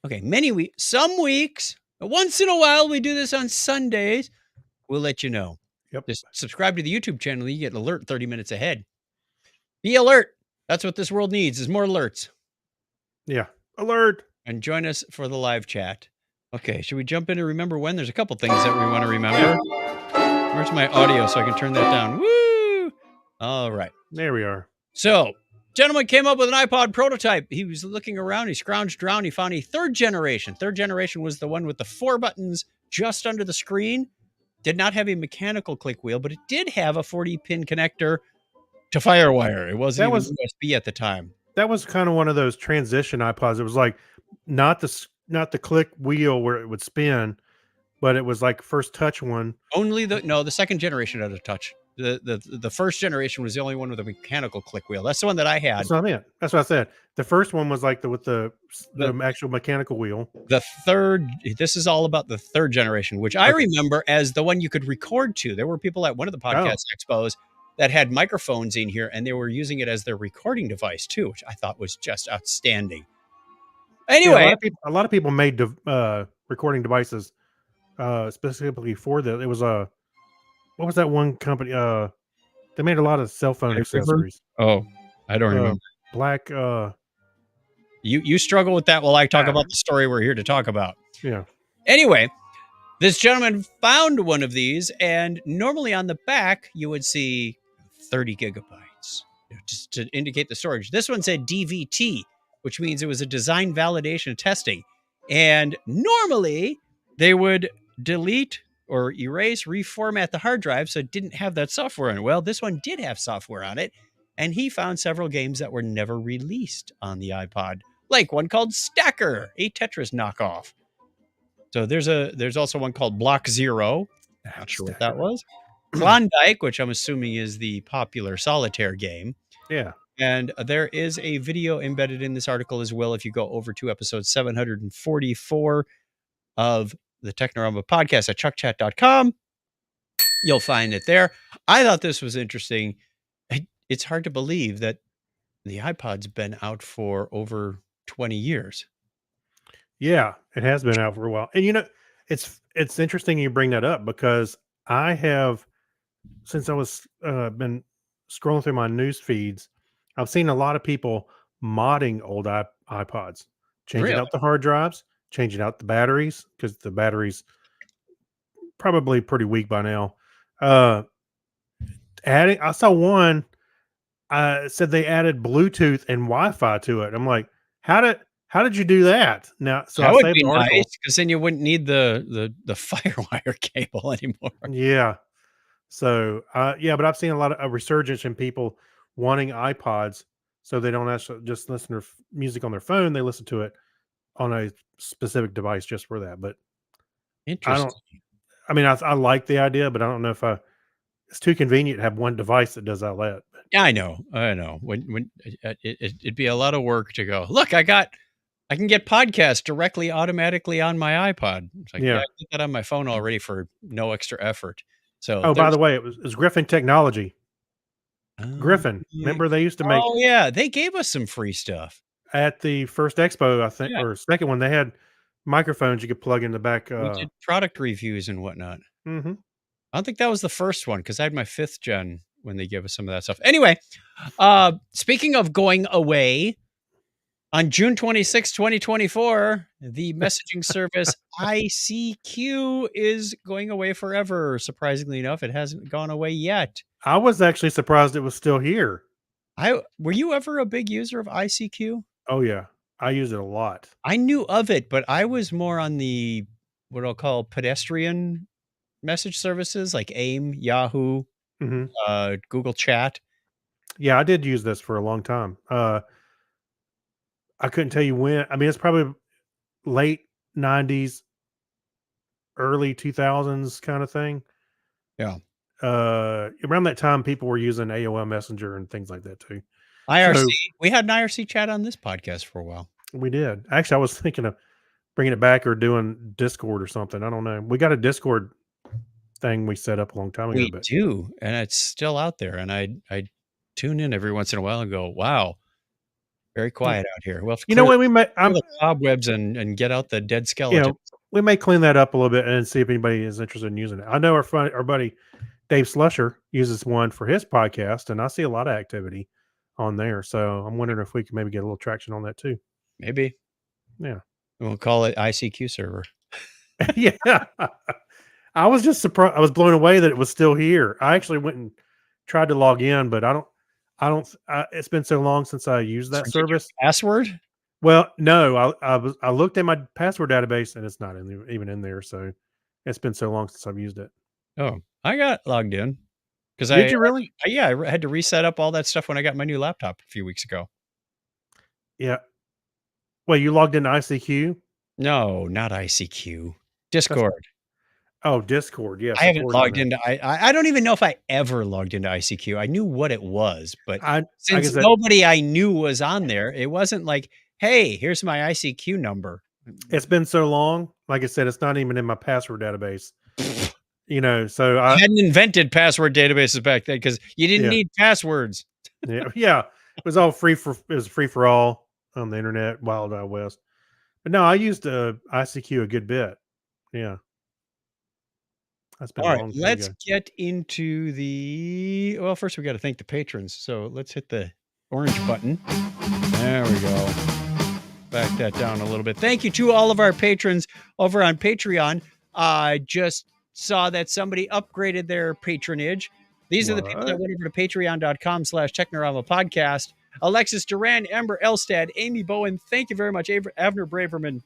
okay, many weeks, some weeks, once in a while, we do this on Sundays. We'll let you know. Yep. Just subscribe to the YouTube channel. You get an alert 30 minutes ahead. Be alert. That's what this world needs is more alerts. Yeah. Alert. And join us for the live chat. Okay, should we jump in and remember when? There's a couple things that we want to remember. Where's my audio so I can turn that down? Woo! All right. There we are. So, gentleman came up with an iPod prototype. He was looking around. He scrounged around. He found a third generation. Third generation was the one with the 4 buttons just under the screen. Did not have a mechanical click wheel, but it did have a 40-pin connector to FireWire. It wasn't even USB at the time. That was kind of one of those transition iPods. It was like not the click wheel where it would spin, but it was like first touch one. Only the second generation had a touch. The first generation was the only one with a mechanical click wheel. That's the one that I had. That's what I meant. That's what I said. The first one was like with the actual mechanical wheel. This is all about the third generation, which I remember as the one you could record to. There were people at one of the podcast expos that had microphones in here, and they were using it as their recording device too, which I thought was just outstanding. Anyway, yeah, a lot of people made recording devices specifically for that. It was what was that one company? They made a lot of cell phone accessories. Oh, I don't remember. Black. You struggle with that while I talk about the story we're here to talk about. Yeah. Anyway, this gentleman found one of these, and normally on the back you would see 30 gigabytes just to indicate the storage. This one said DVT, which means it was a design validation testing. And normally they would delete or erase, reformat the hard drive so it didn't have that software on it. Well, this one did have software on it, and he found several games that were never released on the iPod, like one called Stacker, a Tetris knockoff. So there's also one called Block Zero. Not sure what that was. Klondike, which I'm assuming is the popular solitaire game. Yeah. And there is a video embedded in this article as well. If you go over to episode 744 of the Technorama podcast at chuckchat.com, you'll find it there. I thought this was interesting. It's hard to believe that the iPod's been out for over 20 years. Yeah, it has been out for a while. And it's interesting you bring that up because I have, since I was been scrolling through my news feeds, I've seen a lot of people modding old iPods, changing out the hard drives, changing out the batteries because the batteries probably pretty weak by now. I saw one said they added Bluetooth and Wi-Fi to it. I'm like, how did you do that? Now, so that I would saved be the article nice because then you wouldn't need the FireWire cable anymore. Yeah. So, yeah, but I've seen a lot of resurgence in people wanting iPods, so they don't actually just listen to music on their phone; they listen to it on a specific device just for that. But Interesting. I mean, I like the idea, but I don't know if it's too convenient to have one device that does all that. But Yeah, I know. I know. When it'd be a lot of work to go. Look, I can get podcasts directly automatically on my iPod. It's like, yeah, Yeah. I get that on my phone already for no extra effort. So Oh, by there's the way, it was Griffin Technology. oh, Griffin. yeah. Remember they used to make Oh, yeah, they gave us some free stuff. at the first expo, I think, Yeah, or second one, they had microphones you could plug in the back. we did product reviews and whatnot. Mhm. I don't think that was the first one because I had my 5th gen when they gave us some of that stuff. Anyway, speaking of going away, on June 26, 2024, the messaging service ICQ is going away forever. Surprisingly enough, it hasn't gone away yet. I was actually surprised it was still here. Were you ever a big user of ICQ? Oh yeah, I use it a lot. I knew of it, but I was more on the what I'll call pedestrian message services like AIM, Yahoo, Mhm. Google Chat. Yeah, I did use this for a long time. I couldn't tell you when. I mean, it's probably late '90s, early 2000s kind of thing. Yeah. Around that time, people were using AOL Messenger and things like that too. IRC. So We had an IRC chat on this podcast for a while. we did. Actually, I was thinking of bringing it back or doing Discord or something. I don't know. We got a Discord thing we set up a long time ago, We but do, and it's still out there, and I tune in every once in a while and go, "Wow, very Mm. quiet out here." We'll have to you know what? We may, clear the cobwebs and get out the dead you skeleton. know, we may clean that up a little bit and see if anybody is interested in using it. I know our buddy Dave Slusher uses one for his podcast, and I see a lot of activity on there. So I'm wondering if we can maybe get a little traction on that too. Maybe. Yeah. We'll call it ICQ server. Yeah. I was just surprised. I was blown away that it was still here. I actually went and tried to log in, but it's been so long since I used that Forget your service. password? Well, no, I looked at my password database and it's not even in there. So it's been so long since I've used it. Oh, I got logged in because Did you really? I had to reset up all that stuff when I got my new laptop a few weeks ago. Yeah. Well, you logged into ICQ? No, not ICQ. That's Discord. Oh, Discord. Yes, I of haven't course I logged know. into I don't even know if I ever logged into ICQ. I knew what it was, but I since guess that nobody I knew was on there, it wasn't like, "Hey, here's my ICQ number." it's been so long. Like I said, it's not even in my password database. So I hadn't invented password databases back then because you didn't yeah, need passwords. yeah. It was all free for all on the internet, Wild Wild West. But no, I used ICQ a good bit. Yeah, that's been All a right, long time let's ago. get into well, first we got to thank the patrons. So let's hit the orange button. There we go. Back that down a little bit. Thank you to all of our patrons over on Patreon. I just saw that somebody upgraded their patronage. These are the people that What? went over to patreon.com/Technorama podcast. Alexis Duran, Amber Elstad, Amy Bowen. Thank you very much. Avner Braverman,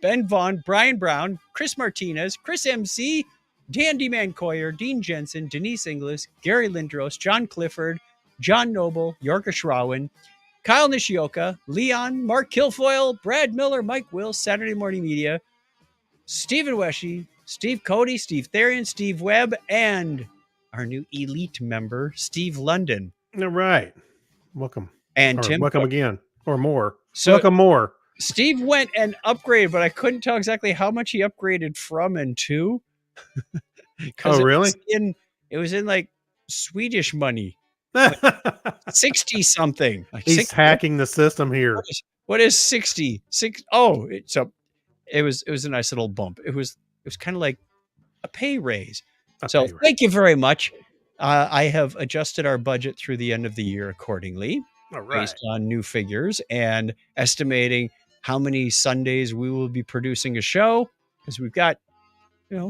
Ben Vaughn, Brian Brown, Chris Martinez, Chris MC, Dan D. Mancoyer, Dean Jensen, Denise Inglis, Gary Lindros, John Clifford, John Noble, Yorka Shrawen, Kyle Nishioka, Leon, Mark Kilfoyle, Brad Miller, Mike Wills, Saturday Morning Media, Stephen Weshy, Steve Cody, Steve Therian, Steve Webb, and our new elite member, Steve London. All right. Welcome. And Or Tim. welcome again. Or more. So welcome more. Steve went and upgraded, but I couldn't tell exactly how much he upgraded from and to. Oh, really? It was in like Swedish money. 60 something. Like He's 60, hacking the system here. what is 60? It was a nice little bump. It was kind of like a pay raise. So thank you very much. I have adjusted our budget through the end of the year accordingly, All right. based on new figures and estimating how many Sundays we will be producing a show, because we've got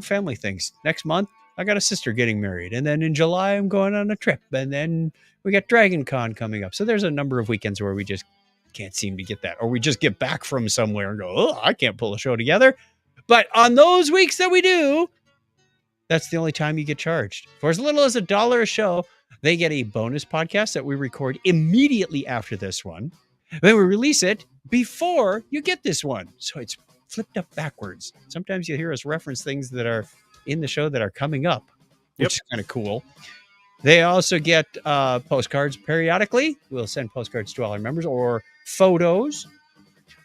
family things. Next month, I got a sister getting married. And then in July, I'm going on a trip. And then we got Dragon Con coming up. So there's a number of weekends where we just can't seem to get that. Or we just get back from somewhere and go, oh, I can't pull a show together. But on those weeks that we do, that's the only time you get charged. For as little as $1 a show, they get a bonus podcast that we record immediately after this one. Then we release it before you get this one. So it's flipped up backwards. Sometimes you hear us reference things that are in the show that are coming up, which is kind of cool. They also get postcards periodically. We'll send postcards to all our members, or photos,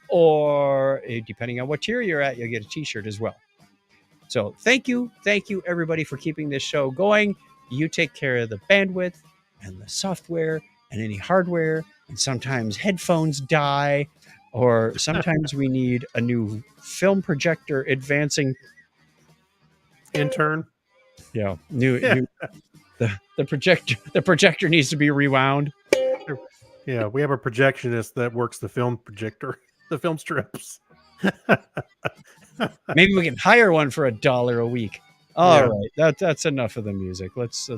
or depending on what tier you're at, you'll get a t-shirt as well. So thank you everybody for keeping this show going. You take care of the bandwidth and the software and any hardware, and sometimes headphones die, or sometimes we need a new film projector advancing. Intern. Yeah, new the projector needs to be rewound. Yeah, we have a projectionist that works the film projector, the film strips. Maybe we can hire one for $1 a week. All right, that's enough of the music. Let's.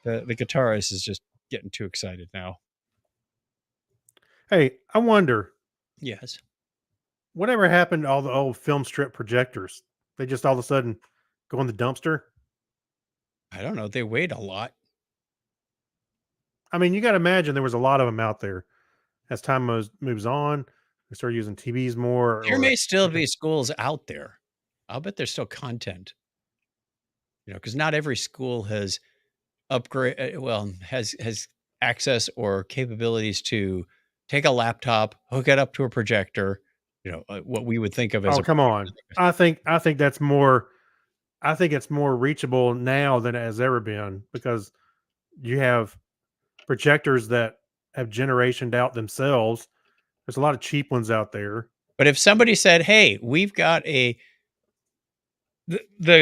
The guitarist is just getting too excited now. Hey, I wonder, Yes. whatever happened to all the old film strip projectors? They just all of a sudden go in the dumpster? I don't know. They weighed a lot. I mean, you got to imagine there was a lot of them out there. As time moves on, we start using TVs more. There or may still be schools out there. I'll bet there's still content. Because not every school has has access or capabilities to take a laptop, hook it up to a projector. What we would think of as Oh, come on. I think that's more. I think it's more reachable now than it has ever been, because you have projectors that have generationed out themselves. There's a lot of cheap ones out there. But if somebody said, "Hey, we've got the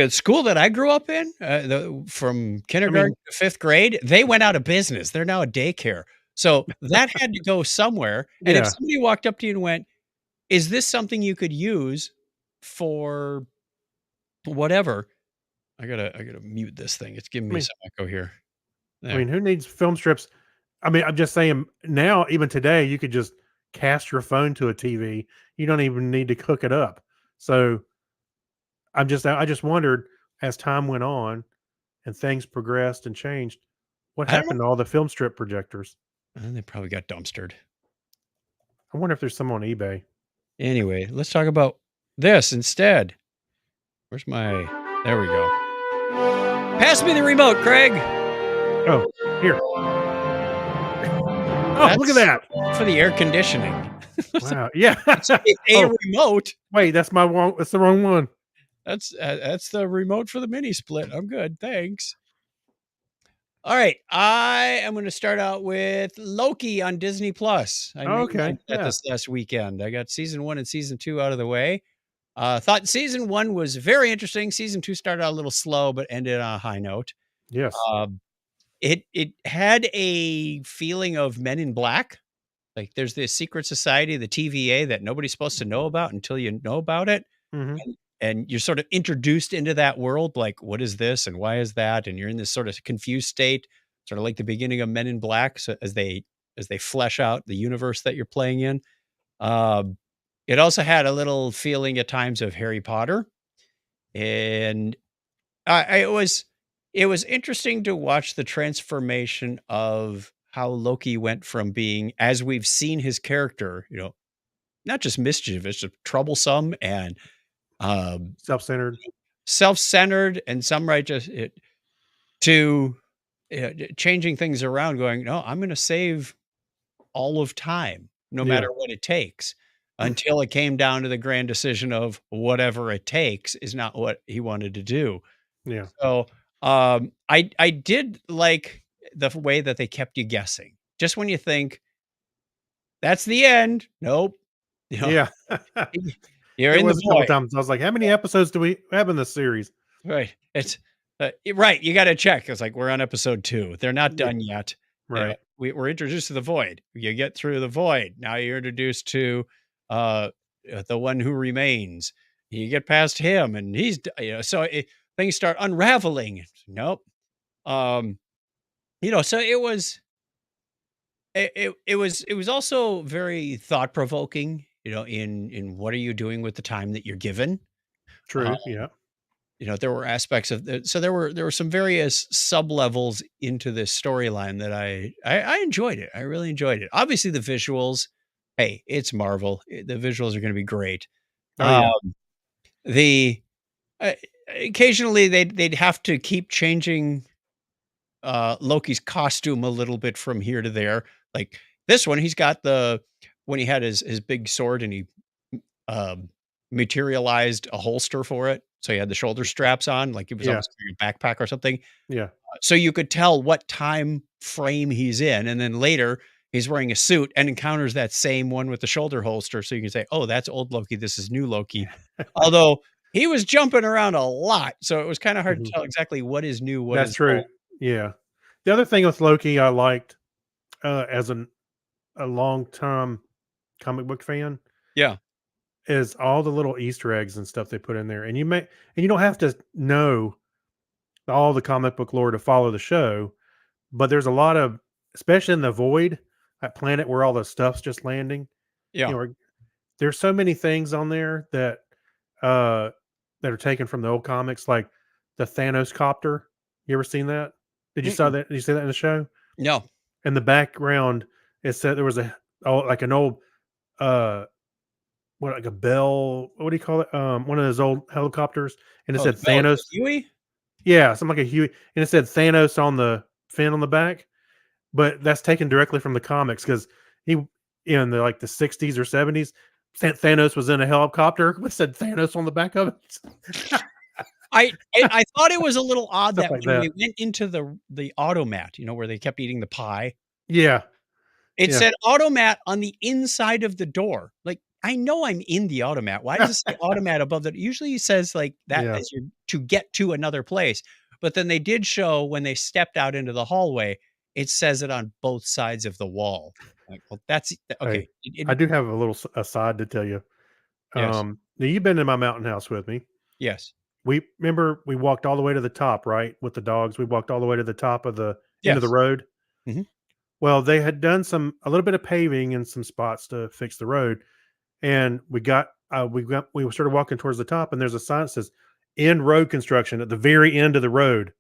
school that I grew up in, from kindergarten to 5th grade, they went out of business. They're now a daycare. So that had to go somewhere." And if Yeah. somebody walked up to you and went, "Is this something you could use for whatever?" I gotta mute this thing. It's giving me some echo here. I mean, who needs film strips? I mean, I'm just saying now, even today, you could just cast your phone to a TV. You don't even need to cook it up. So I just wondered, as time went on and things progressed and changed, what I don't happened to all the film strip projectors? They probably got dumpstered. I wonder if there's some on eBay. Anyway, let's talk about this instead. Where's my... There we go. Pass me the remote, Craig. Oh, here. Oh, look at that. For the air conditioning. Wow. Yeah. A remote. Wait, that's the wrong one. That's the remote for the mini split. I'm good. Thanks. All right. I am going to start out with Loki on Disney Plus. I Okay. at this last weekend. I got season 1 and season 2 out of the way. Thought season 1 was very interesting. Season 2 started out a little slow, but ended on a high note. Yes. It had a feeling of Men in Black. Like there's this secret society, the TVA, that nobody's supposed to know about until you know about it. Mhm. And you're sort of introduced into that world. Like, what is this? And why is that? And you're in this sort of confused state, sort of like the beginning of Men in Black. So as they flesh out the universe that you're playing in. It also had a little feeling at times of Harry Potter. And it was interesting to watch the transformation of how Loki went from being, as we've seen his character, not just mischievous, just troublesome and Self-centered. self-centered, and some righteous, to changing things around, going, no, I'm going to save all of time, no matter what it takes, until it came down to the grand decision of whatever it takes is not what he wanted to do. Yeah. So I did like the way that they kept you guessing. Just when you think that's the end, nope. Yeah. You're It in was the a couple void. times. I was like, how many episodes do we have in this series? Right. It's right. You got to check. It's like we're on episode 2. They're not done yet. Right. We're introduced to the void. You get through the void. Now you're introduced to the one who remains. You get past him, and he's so things start unraveling. Nope. So it was it was also very thought provoking. In what are you doing with the time that you're given? True. Yeah. There were aspects of so there were some various sub levels into this storyline that I enjoyed it. I really enjoyed it. Obviously, the visuals. Hey, it's Marvel. The visuals are going to be great. Oh, yeah. The occasionally they'd have to keep changing Loki's costume a little bit from here to there. Like this one, he's got when he had his big sword and he um, materialized a holster for it. So he had the shoulder straps on, like he was Yeah. almost wearing a backpack or something. Yeah. So you could tell what time frame he's in. And then later he's wearing a suit and encounters that same one with the shoulder holster. So you can say, oh, that's old Loki. This is new Loki. Although he was jumping around a lot. So it was kind of hard to Mhm. tell exactly what is new, what That's is true. old. Yeah. The other thing with Loki I liked as a long time comic book fan Yeah. is all the little Easter eggs and stuff they put in there. And you don't have to know all the comic book lore to follow the show, but there's a lot of, especially in the void, that planet where all the stuff's just landing. Yeah. You know, there's so many things on there uh that are taken from the old comics, like the Thanos copter. You ever seen that? Mm-mm. Did you see that in the show? No. In the background, it said there was like an old uh what, like a Bell, what do you call it? One of those old helicopters, and it Oh, said the Bell Thanos. Huey? Yeah, something like a Huey, and it said Thanos on the fin on the back. But that's taken directly from the comics because he in the like the 60s or 70s, Thanos was in a helicopter. It said Thanos on the back of it. I thought it was a little odd Stuff that like when they that. went into the automat, where they kept eating the pie, Yeah, it yeah. said automat on the inside of the door. Like, I know I'm in the automat. Why does it say automat above the usually it says like that Yeah. as you to get to another place. But then they did show when they stepped out into the hallway, it says it on both sides of the wall. Like, well, that's Hey, okay. I do have a little aside to tell you. Yes. Now you've been in my mountain house with me. Yes. We walked all the way to the top, right? With the dogs. We walked all the way to the top of the end of the Yes. road. Mhm. Well, they had done a little bit of paving in some spots to fix the road. And we started walking towards the top, and there's a sign that says end road construction at the very end of the road.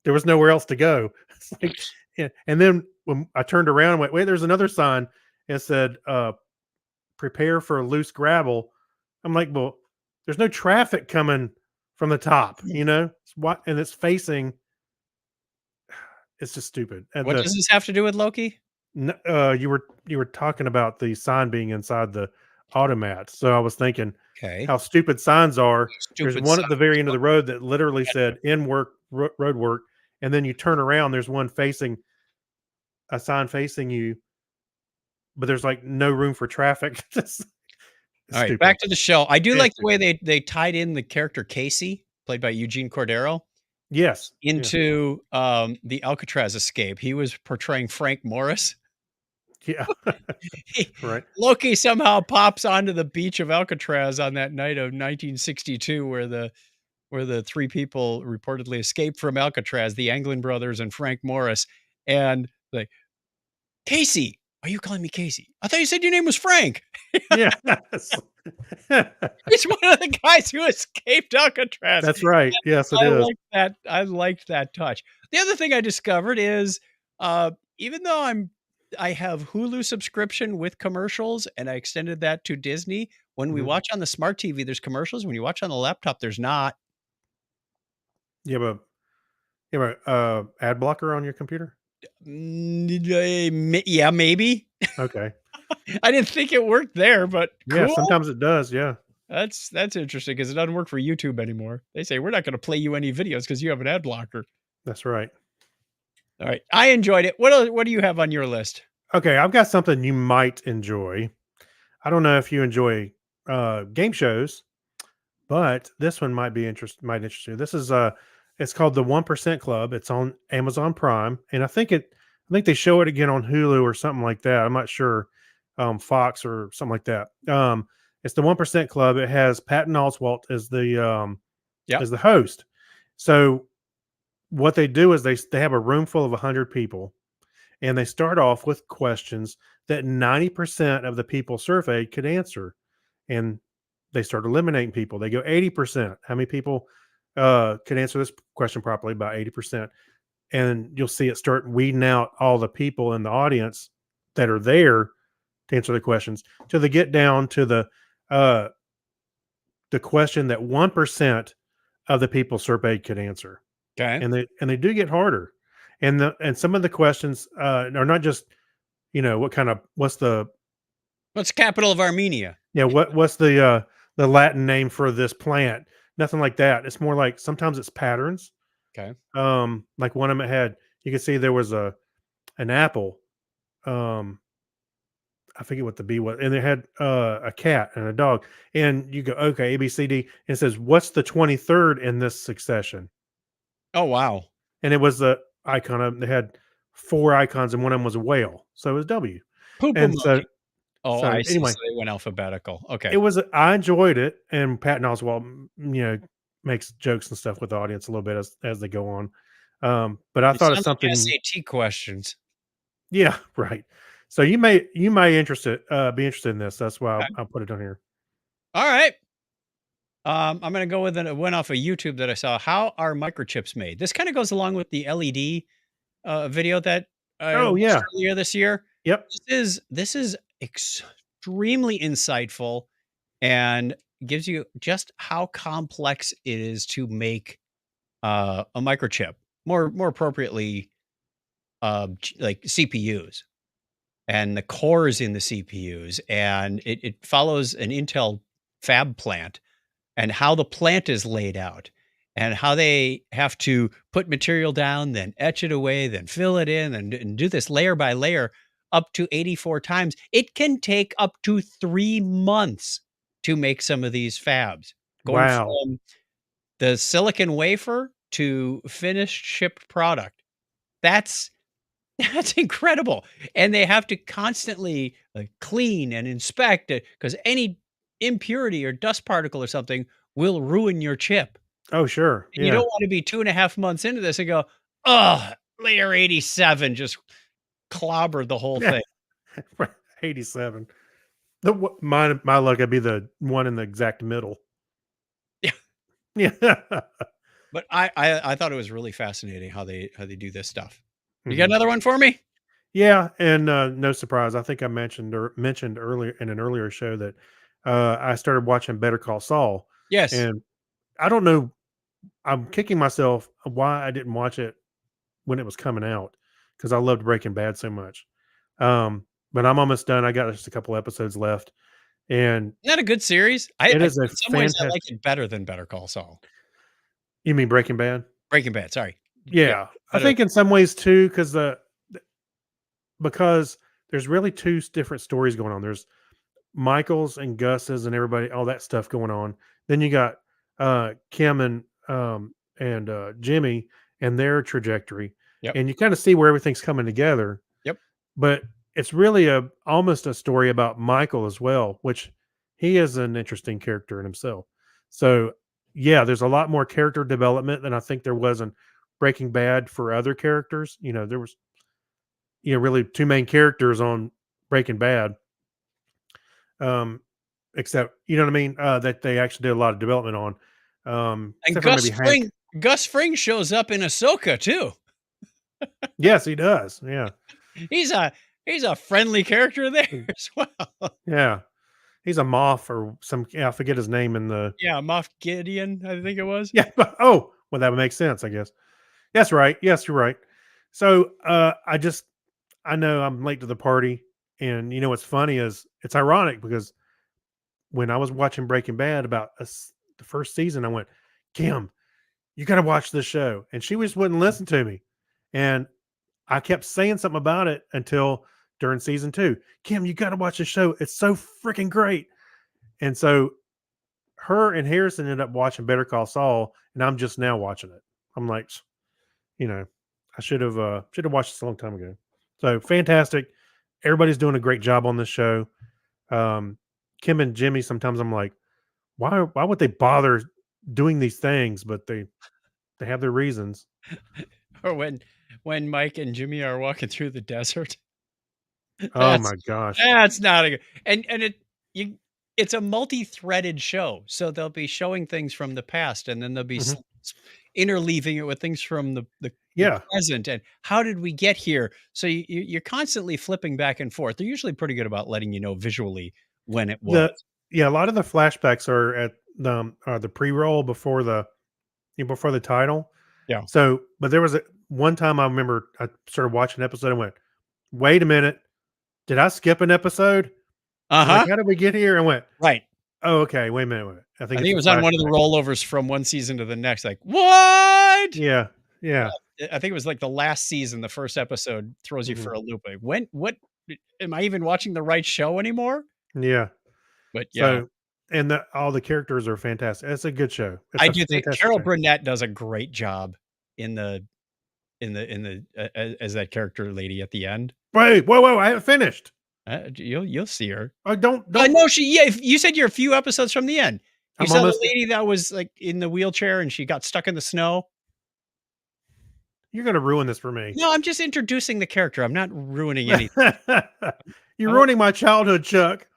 There was nowhere else to go. It's like, yeah. And then when I turned around and went, wait, there's another sign. It said, prepare for loose gravel. I'm like, well, there's no traffic coming from the top, and it's facing, it's just stupid. And What does this have to do with Loki? you were talking about the sign being inside the automat. So I was thinking Okay. how stupid signs are. There's Stupid one at the very signs. end of the road that literally said "in work road work," and then you turn around. There's one facing a sign facing you, but there's like no room for traffic. It's All right, stupid. back to the show. I do It's like the way stupid. they tied in the character Casey, played by Eugene Cordero, Yes. Yeah. into, the Alcatraz escape. He was portraying Frank Morris. Yeah. He Right. Loki somehow pops onto the beach of Alcatraz on that night of 1962 where the 3 people reportedly escaped from Alcatraz, the Anglin brothers and Frank Morris, and like, "Casey, are you calling me Casey? I thought you said your name was Frank." Yes. He's one of the guys who escaped Alcatraz. That's right. Yes, it I is. like that. I liked that touch. The other thing I discovered is, even though I have Hulu subscription with commercials, and I extended that to Disney. When we Mhm. watch on the smart TV, there's commercials. When you watch on the laptop, there's not. You have a ad blocker on your computer? Yeah, maybe. Okay. I didn't think it worked there, but Yeah, cool. sometimes it does. Yeah. That's interesting because it doesn't work for YouTube anymore. They say we're not going to play you any videos because you have an ad blocker. That's right. All right, I enjoyed it. What do you have on your list? Okay, I've got something you might enjoy. I don't know if you enjoy game shows, but this one might interest you. This is it's called the 1% Club. It's on Amazon Prime, and I think they show it again on Hulu or something like that. I'm not sure. Fox or something like that. It's the 1% Club. It has Patton Oswalt Yeah. as the host. So what they do is they have a room full of 100 people, and they start off with questions that 90% of the people surveyed could answer, and they start eliminating people. They go 80%. How many people could answer this question properly? By 80%. And you'll see it start weeding out all the people in the audience that are there to answer the questions till they get down to uh, the question that 1% of the people surveyed could answer. Okay. And they do get harder. and some of the questions are not just, what's the What's the capital of Armenia? what's the Latin name for this plant? Nothing like that. It's more like sometimes it's patterns. Okay. Like one of them had, you could see there was an apple. Um, I forget what the B was, and they had a cat and a dog. And you go, okay, A, B, C, D. And it says, what's the 23rd in this succession? Oh, wow. And it was the icon of, they had four icons, and one of them was a whale. So it was W. Poop And so, emoji. Oh, so I see. anyway, So they went alphabetical. Okay. I enjoyed it. And Patton Oswalt, makes jokes and stuff with the audience a little bit as they go on. But I It thought it's sounds like something, SAT questions. yeah, right. So you may be interested in this. That's why I'll put it on here. All right. I'm going to go with a one off of YouTube that I saw. How are microchips made? This kind of goes along with the LED video that I Oh watched yeah. earlier this year. Yep. This is extremely insightful and gives you just how complex it is to make a microchip. More appropriately, like CPUs and the cores in the CPUs, and it follows an Intel fab plant and how the plant is laid out and how they have to put material down, then etch it away, then fill it in and do this layer by layer up to 84 times. It can take up to 3 months to make some of these fabs, going Wow. from the silicon wafer to finished shipped product. That's that's incredible. And they have to constantly clean and inspect it because any impurity or dust particle or something will ruin your chip. Oh sure. And you don't Yeah. want to be 2.5 months into this and go, oh, layer 87 just clobbered the whole Yeah. thing. Right. 87. My luck, I'd be the one in the exact middle. Yeah. Yeah. But I thought it was really fascinating how they do this stuff. You got Mhm. another one for me? Yeah, and no surprise. I think I mentioned earlier in an earlier show that I started watching Better Call Saul, Yes. and I don't know. I'm kicking myself why I didn't watch it when it was coming out because I loved Breaking Bad so much. But I'm almost done. I got just a couple episodes left, and Isn't that a good series? it I is a in some ways I like fantastic. it better than Better Call Saul. You mean Breaking Bad? Breaking Bad, sorry. Yeah. Yeah, I Better think in some ways too, because there's really two different stories going on. There's Michael's and Gus's and everybody, all that stuff going on. Then you got Kim and Jimmy and their trajectory, Yep. and you kind of see where everything's coming together. Yep. But it's really almost a story about Michael as well, which he is an interesting character in himself. So yeah, there's a lot more character development than I think there was in Breaking Bad for other characters. There was really two main characters on Breaking Bad. Except, you know what I mean? That they actually did a lot of development on. And Except for maybe Hank. Gus Fring shows up in Ahsoka too. Yes, he does. Yeah. He's a he's a friendly character there as well. Yeah. He's a Moff or I forget his name in the, Yeah, Moff Gideon, I think it was. yeah. Oh, well, that would make sense, I guess. That's right. Yes, you're right. So, I know I'm late to the party. And what's funny is it's ironic because when I was watching Breaking Bad about the first season, I went, Kim, you got to watch this show. And she just wouldn't listen to me. And I kept saying something about it until during season 2. Kim, you got to watch the show. It's so freaking great. And so her and Harrison ended up watching Better Call Saul, and I'm just now watching it. I'm like, I should have watched this a long time ago. So fantastic. Everybody's doing a great job on this show. Kim and Jimmy, sometimes I'm like, why would they bother doing these things? But they have their reasons. Or when Mike and Jimmy are walking through the desert. Oh That's my gosh. that's not a good and it's a multi-threaded show. So they'll be showing things from the past and then they'll be Mhm. interleaving it with things from the Yeah. present and how did we get here? So you're constantly flipping back and forth. They're usually pretty good about letting you know visually when it was. A lot of the flashbacks are at the pre-roll before the title. Yeah. So, but there was one time I remember I started watching an episode and went, "Wait a minute, did I skip an episode?" I'm like, Uh-huh. "How did we get here?" And went, Right. "Oh, okay. Wait a minute. Wait. I think I it's think a it was on one of the flashback." rollovers from one season to the next, like, "What?" Yeah. Yeah. I think it was like the last season, the first episode throws you Mhm. for a loop, like, am I even watching the right show anymore? Yeah. But yeah, So, and all the characters are fantastic. It's a good show. It's I a do think fantastic Carol show. Burnett does a great job in as that character lady at the end. Wait, whoa, whoa! I haven't finished. You'll see her. Oh, I don't. know if you said you're a few episodes from the end. You I'm saw the almost. lady that was, like, in the wheelchair and she got stuck in the snow? You're gonna ruin this for me. No, I'm just introducing the character. I'm not ruining anything. You're Oh, ruining my childhood, Chuck.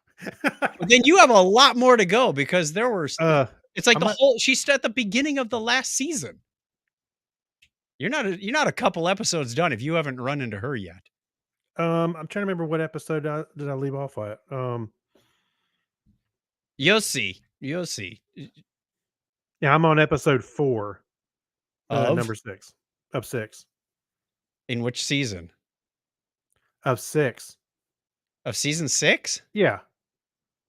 but then you have a lot more to go because uh, it's like I'm not, she's at the beginning of the last season. You're not a couple episodes done if you haven't run into her yet. I'm trying to remember what episode did I leave off at. You'll see. You'll see. Yeah, I'm on episode 4, Of number 6 of 6 in which season? of 6. Of season 6? Yeah.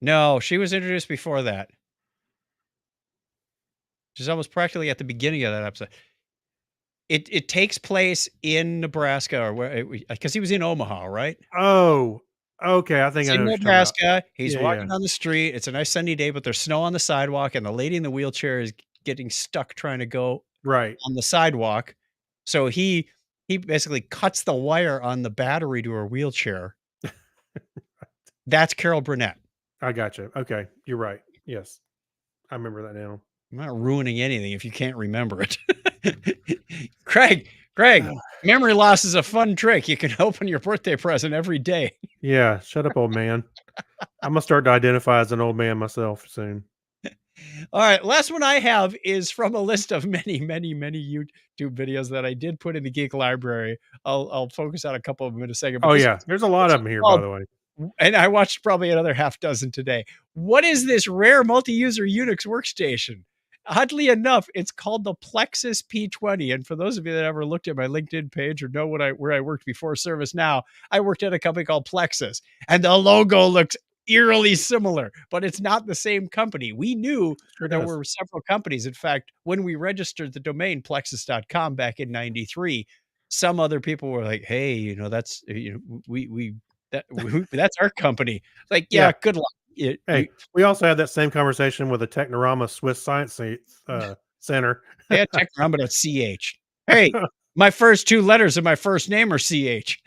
No, she was introduced before that. She's almost practically at the beginning of that episode. It takes place in Nebraska or where because he was in Omaha, right? Oh, okay. I think He's I know in what you're talking about. Nebraska. He's Yeah, yeah. walking down the street. It's a nice sunny day, but there's snow on the sidewalk, and the lady in the wheelchair is getting stuck trying to go Right. on the sidewalk. So he basically cuts the wire on the battery to her wheelchair. That's Carol Burnett. I got you. Okay, you're right. Yes, I remember that now. I'm not ruining anything if you can't remember it. Craig, memory loss is a fun trick. You can open your birthday present every day. Yeah, shut up, old man. I'm gonna start to identify as an old man myself soon. All right, last one I have is from a list of many, many, many YouTube videos that I did put in the Geek Library. I'll focus on a couple of them in a second, but Oh this yeah, there's a lot this of is them here, by called the way. and I watched probably another half dozen today. What is this rare multi-user Unix workstation? Oddly enough, it's called the Plexus P20. And for those of you that ever looked at my LinkedIn page or know where I worked before ServiceNow, I worked at a company called Plexus, and the logo looks eerily similar, but it's not the same company. We knew Sure there does. were several companies. In fact, when we registered the domain plexus.com back in 93, some other people were like, "Hey, that's that's our company." Like, yeah, Yeah. good luck. Hey, we also had that same conversation with the Technorama Swiss Science Center. They had technorama.ch. Hey, my first 2 letters of my first name are CH.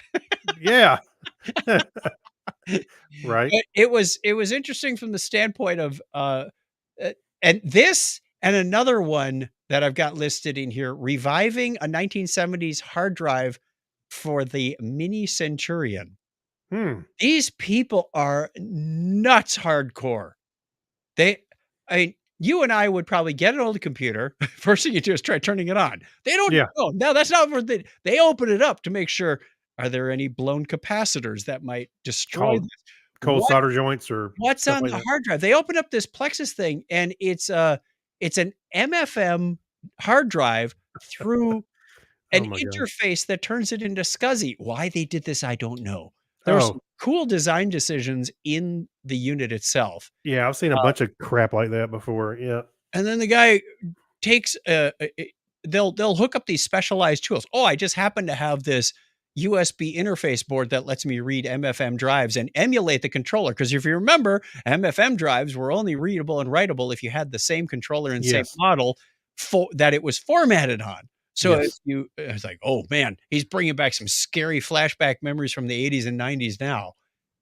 Yeah. Right. It was interesting from the standpoint of and this and another one that I've got listed in here, reviving a 1970s hard drive for the Mini Centurion. Hmm. These people are nuts hardcore. They I mean, you and I would probably get an old computer. First thing you do is try turning it on. They don't Yeah. know. No, that's not what they open it up to make sure, are there any blown capacitors that might destroy Cold this? cold What solder joints or what's stuff on like the that. hard drive? They open up this Plexus thing and it's an MFM hard drive through Oh an my god. interface that turns it into SCSI. Why they did this, I don't know. There were Oh some cool design decisions in the unit itself. yeah, I've seen a bunch of crap like that before. Yeah. And then the guy takes they'll hook up these specialized tools. Oh, I just happen to have this USB interface board that lets me read MFM drives and emulate the controller. Because if you remember, MFM drives were only readable and writable if you had the same controller and same Yes. model that it was formatted on. So if Yes. it's like, oh man, he's bringing back some scary flashback memories from the 80s and 90s now.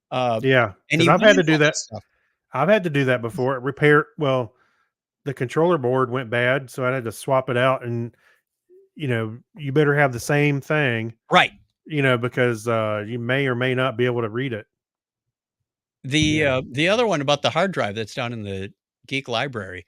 Uh, Yeah. and Because he I've had to wanted do all that. this stuff. I've had to do that before. Well, the controller board went bad, so I had to swap it out. And you better have the same thing, Right. because you may or may not be able to read it. Yeah. The other one about the hard drive that's down in the Geek Library,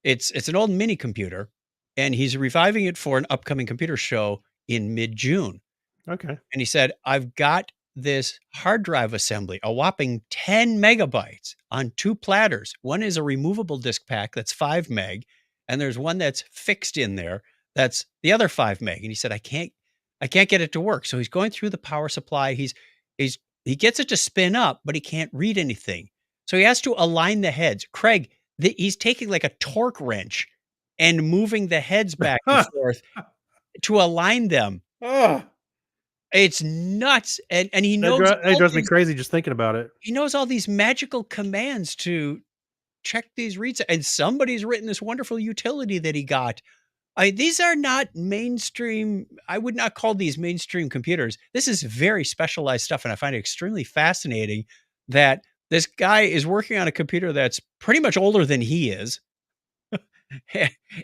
it's an old mini computer, and he's reviving it for an upcoming computer show in mid-June. Okay. And he said, "I've got this hard drive assembly, a whopping 10 megabytes on 2 platters. One is a removable disk pack that's 5 meg, and there's one that's fixed in there that's the other 5 meg." And he said, I can't get it to work. So he's going through the power supply. He gets it to spin up, but he can't read anything. So he has to align the heads. Craig, he's taking like a torque wrench and moving the heads back and forth to align them. Oh, It's nuts. And he knows it drives me crazy just thinking about it. he knows all these magical commands to check these reads. And somebody's written this wonderful utility that he got. These are not mainstream. I would not call these mainstream computers. This is very specialized stuff. And I find it extremely fascinating that this guy is working on a computer that's pretty much older than he is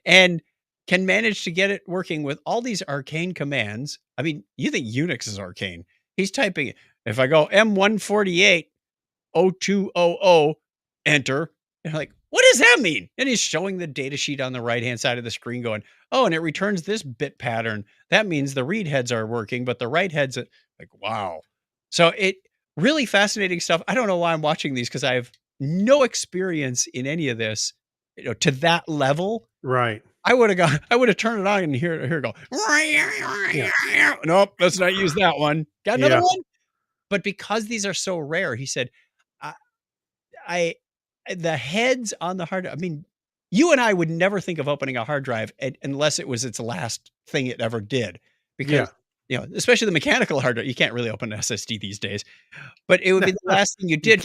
and can manage to get it working with all these arcane commands. I mean, you think Unix is arcane. He's typing it. If I go M148 0200 enter, and I'm like, what does that mean? And he's showing the data sheet on the right-hand side of the screen going, oh, and it returns this bit pattern. That means the read heads are working, but the write heads, like, wow. So it really fascinating stuff. I don't know why I'm watching these because I have no experience in any of this, to that level. Right. I would have turned it on and here it go. Nope, let's not use that one. Got another one? But because these are so rare, he said, I the heads on the hard. I mean, you and I would never think of opening a hard drive unless it was its last thing it ever did, because especially the mechanical hard drive, you can't really open an SSD these days. But it would be the last thing you did.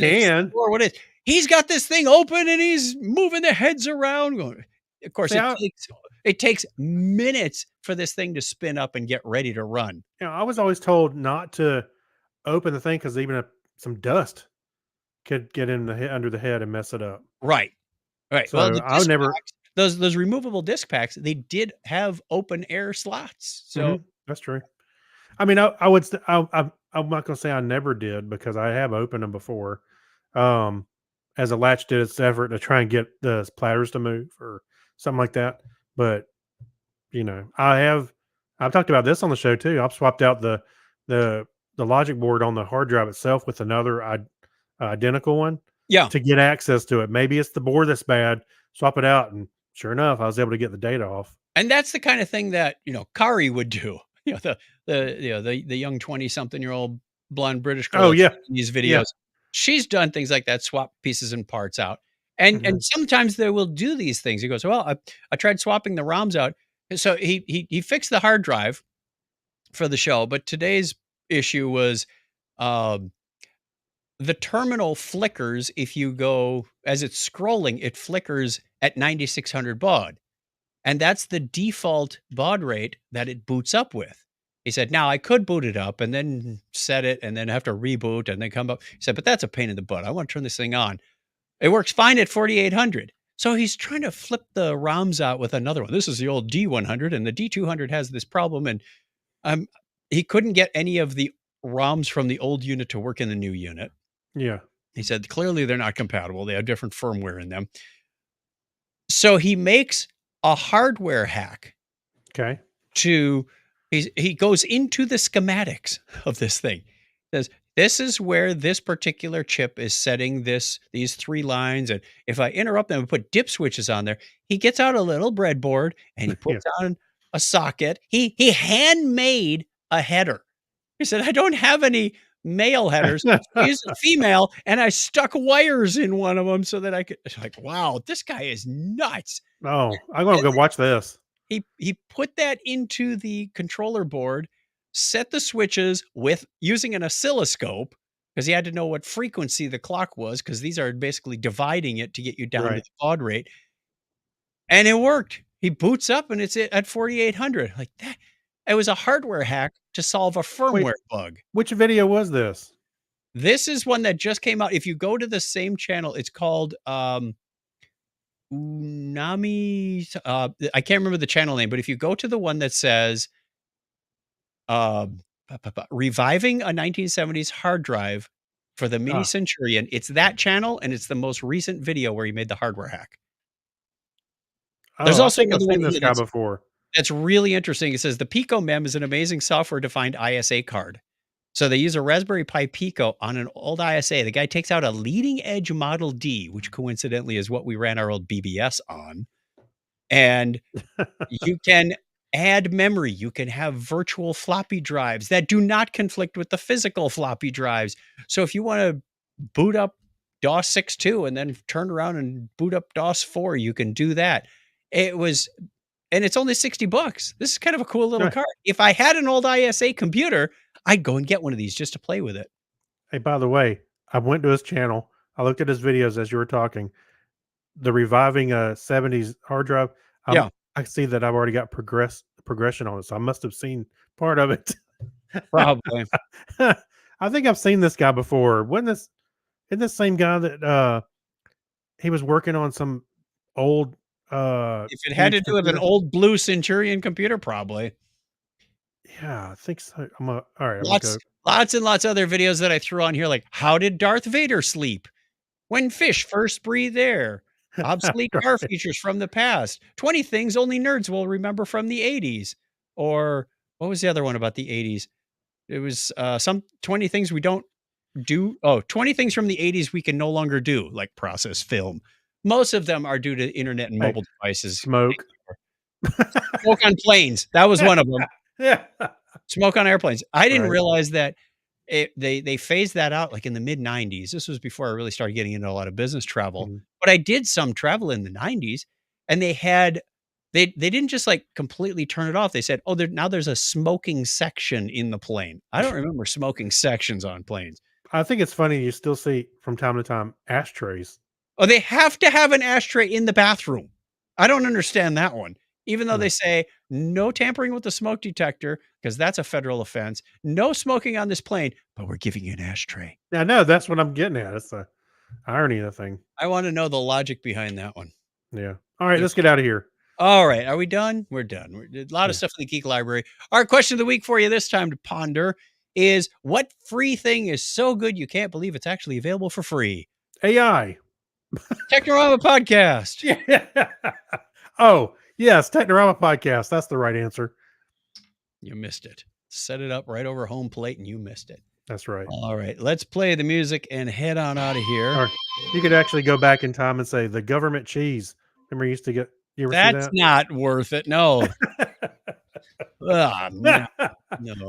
Or what is? He's got this thing open and he's moving the heads around. Going, of course, it takes minutes for this thing to spin up and get ready to run. I was always told not to open the thing because even some dust could get in under the head and mess it up. Right. So well, I would never those removable disk packs. They did have open air slots, so that's true. I mean, I would. I'm not going to say I never did because I have opened them before, as a latch did its effort to try and get the platters to move or something like that. But I've talked about this on the show too. I've swapped out the logic board on the hard drive itself with another identical one. Yeah. To get access to it. Maybe it's the board that's bad. Swap it out, and sure enough, I was able to get the data off. And that's the kind of thing that Kari would do. The young 20-something-year-old blonde British girl. Oh yeah, in these videos. Yeah. She's done things like that, swap pieces and parts out, and sometimes they will do these things. He goes, well, I tried swapping the ROMs out, so he fixed the hard drive for the show, but today's issue was. The terminal flickers if you go, as it's scrolling, it flickers at 9600 baud. And that's the default baud rate that it boots up with. He said, now I could boot it up and then set it and then have to reboot and then come up. He said, but that's a pain in the butt. I want to turn this thing on. It works fine at 4800. So he's trying to flip the ROMs out with another one. This is the old D100 and the D200 has this problem. And he couldn't get any of the ROMs from the old unit to work in the new unit. Yeah. He said, clearly they're not compatible. They have different firmware in them. So he makes a hardware hack. Okay. He goes into the schematics of this thing. Says, this is where this particular chip is setting these 3 lines. And if I interrupt them and put dip switches on there, he gets out a little breadboard and he puts on a socket. He handmade a header. He said, I don't have any male headers. He's a female, and I stuck wires in one of them so that I could. It's like, wow, this guy is nuts. Oh, I'm gonna go watch this. He put that into the controller board, set the switches with using an oscilloscope because he had to know what frequency the clock was because these are basically dividing it to get you down to the baud rate, and it worked. He boots up and it's at 4800 like that. It was a hardware hack to solve a firmware bug. Which video was this? This is one that just came out. If you go to the same channel, it's called Unami. I can't remember the channel name, but if you go to the one that says reviving a 1970s hard drive for the Mini Centurion, it's that channel, and it's the most recent video where he made the hardware hack. There's also I've seen this guy before. That's really interesting. It says the Pico Mem is an amazing software-defined ISA card. So they use a Raspberry Pi Pico on an old ISA. The guy takes out a leading-edge Model D, which coincidentally is what we ran our old BBS on. And you can add memory. You can have virtual floppy drives that do not conflict with the physical floppy drives. So if you want to boot up DOS 6.2 and then turn around and boot up DOS 4, you can do that. And it's only $60. This is kind of a cool little Right. card. If I had an old ISA computer, I'd go and get one of these just to play with it. Hey, by the way, I went to his channel. I looked at his videos as you were talking. The reviving 70s hard drive. Yeah. I see that I've already got progression on it, so I must have seen part of it. Probably. I think I've seen this guy before. Isn't this same guy that he was working on some old If it had to huge do with an computer? old blue Centurion computer, probably. Yeah, I think so. All right, I'm gonna Lots, go. lots and lots of other videos that I threw on here, like how did Darth Vader sleep? When fish first breathed air. Obsolete car Right. features from the past. 20 things only nerds will remember from the 80s. Or what was the other one about the 80s? It was some 20 things we don't do. Oh, 20 things from the 80s we can no longer do, like process film. Most of them are due to internet and Hey, mobile devices. smoke. Smoke on planes. That was one of them. Yeah. Smoke on airplanes. I didn't Right. realize that they phased that out like in the mid 90s. This was before I really started getting into a lot of business travel. Mhm. But I did some travel in the 90s, and they didn't just like completely turn it off. They said, "Oh, now there's a smoking section in the plane." I don't remember smoking sections on planes. I think it's funny you still see from time to time ashtrays. Oh, they have to have an ashtray in the bathroom. I don't understand that one. Even though Hmm. they say no tampering with the smoke detector, because that's a federal offense, no smoking on this plane, but we're giving you an ashtray. Yeah, no, that's what I'm getting at. That's the irony of the thing. I want to know the logic behind that one. Yeah. All right, Yeah. let's get out of here. All right. Are we done? We're done. A lot of Yeah. stuff in the Geek Library. Our question of the week for you this time to ponder is, what free thing is so good you can't believe it's actually available for free? AI. Technorama Podcast. Yeah. Oh, yes, Technorama Podcast. That's the right answer. You missed it. Set it up right over home plate and you missed it. That's right. All right. Let's play the music and head on out of here. Or you could actually go back in time and say the government cheese. Remember you used to get you ever That's see not worth it. No. that? Ah, no.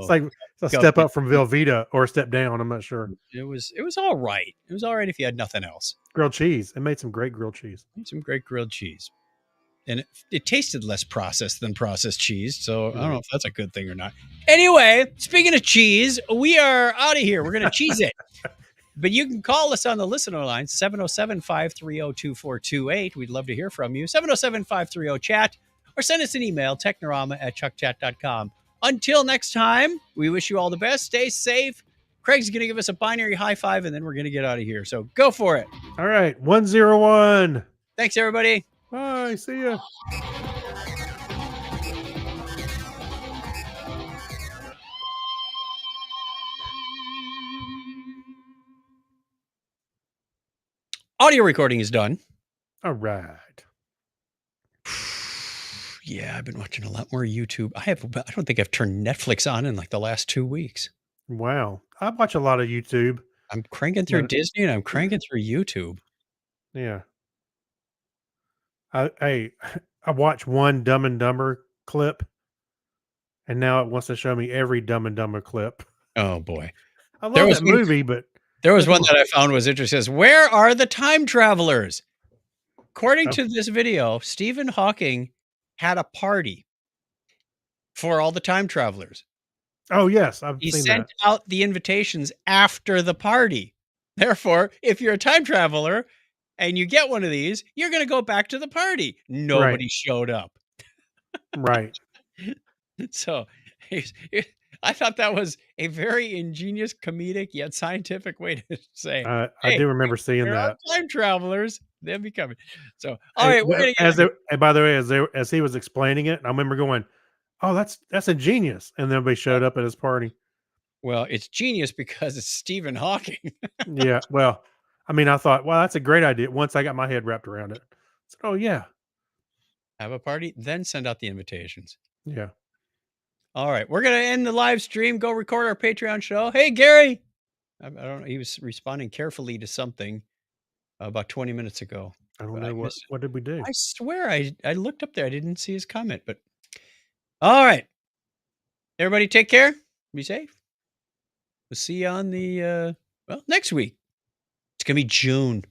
It's like a step Government. up from Velveeta or a step down. I'm not sure. It was all right. It was all right if you had nothing else. Grilled cheese. It made some great grilled cheese. Some great grilled cheese. And it tasted less processed than processed cheese. So I don't know if that's a good thing or not. Anyway, speaking of cheese, we are out of here. We're going to cheese it. But you can call us on the listener line, 707-530-2428. We'd love to hear from you. 707-530-CHAT. Or send us an email, technorama@chuckchat.com. Until next time, we wish you all the best. Stay safe. Craig's going to give us a binary high five, and then we're going to get out of here. So go for it. All right. 101. Thanks, everybody. Bye. See ya. Audio recording is done. All right. Yeah, I've been watching a lot more YouTube. I don't think I've turned Netflix on in like the last 2 weeks. Wow. I watch a lot of YouTube. I'm cranking through Yeah. Disney and I'm cranking through YouTube. Yeah. I watch one Dumb and Dumber clip, and now it wants to show me every Dumb and Dumber clip. Oh boy. I There love was that one- movie, but There was There's one that I found was interesting. It says, where are the time travelers? According Oh. to this video, Stephen Hawking had a party for all the time travelers. oh yes, I've He seen sent that. out the invitations after the party. Therefore, if you're a time traveler and you get one of these, you're going to go back to the party. Nobody showed up. Right. So I thought that was a very ingenious, comedic, yet scientific way to say, I Hey, do remember seeing there are that. time travelers. They'll be coming. So, all Hey, right, we're going to as get. and by the way, as he was explaining it, I remember going, "Oh, that's ingenious," and then they showed up at his party. Well, it's genius because it's Stephen Hawking. Yeah. Well, I mean, I thought, well, that's a great idea. Once I got my head wrapped around it, I said, "Oh yeah, Have a party, then send out the invitations. yeah." All right, we're going to end the live stream. Go record our Patreon show. Hey, Gary. I don't know. He was responding carefully to something about 20 minutes ago. I don't Well, I know missed it. what did we do. I swear I looked up there. I didn't see his comment, but All right. Everybody take care. Be safe. We'll see you on the, well, next week. It's going to be June.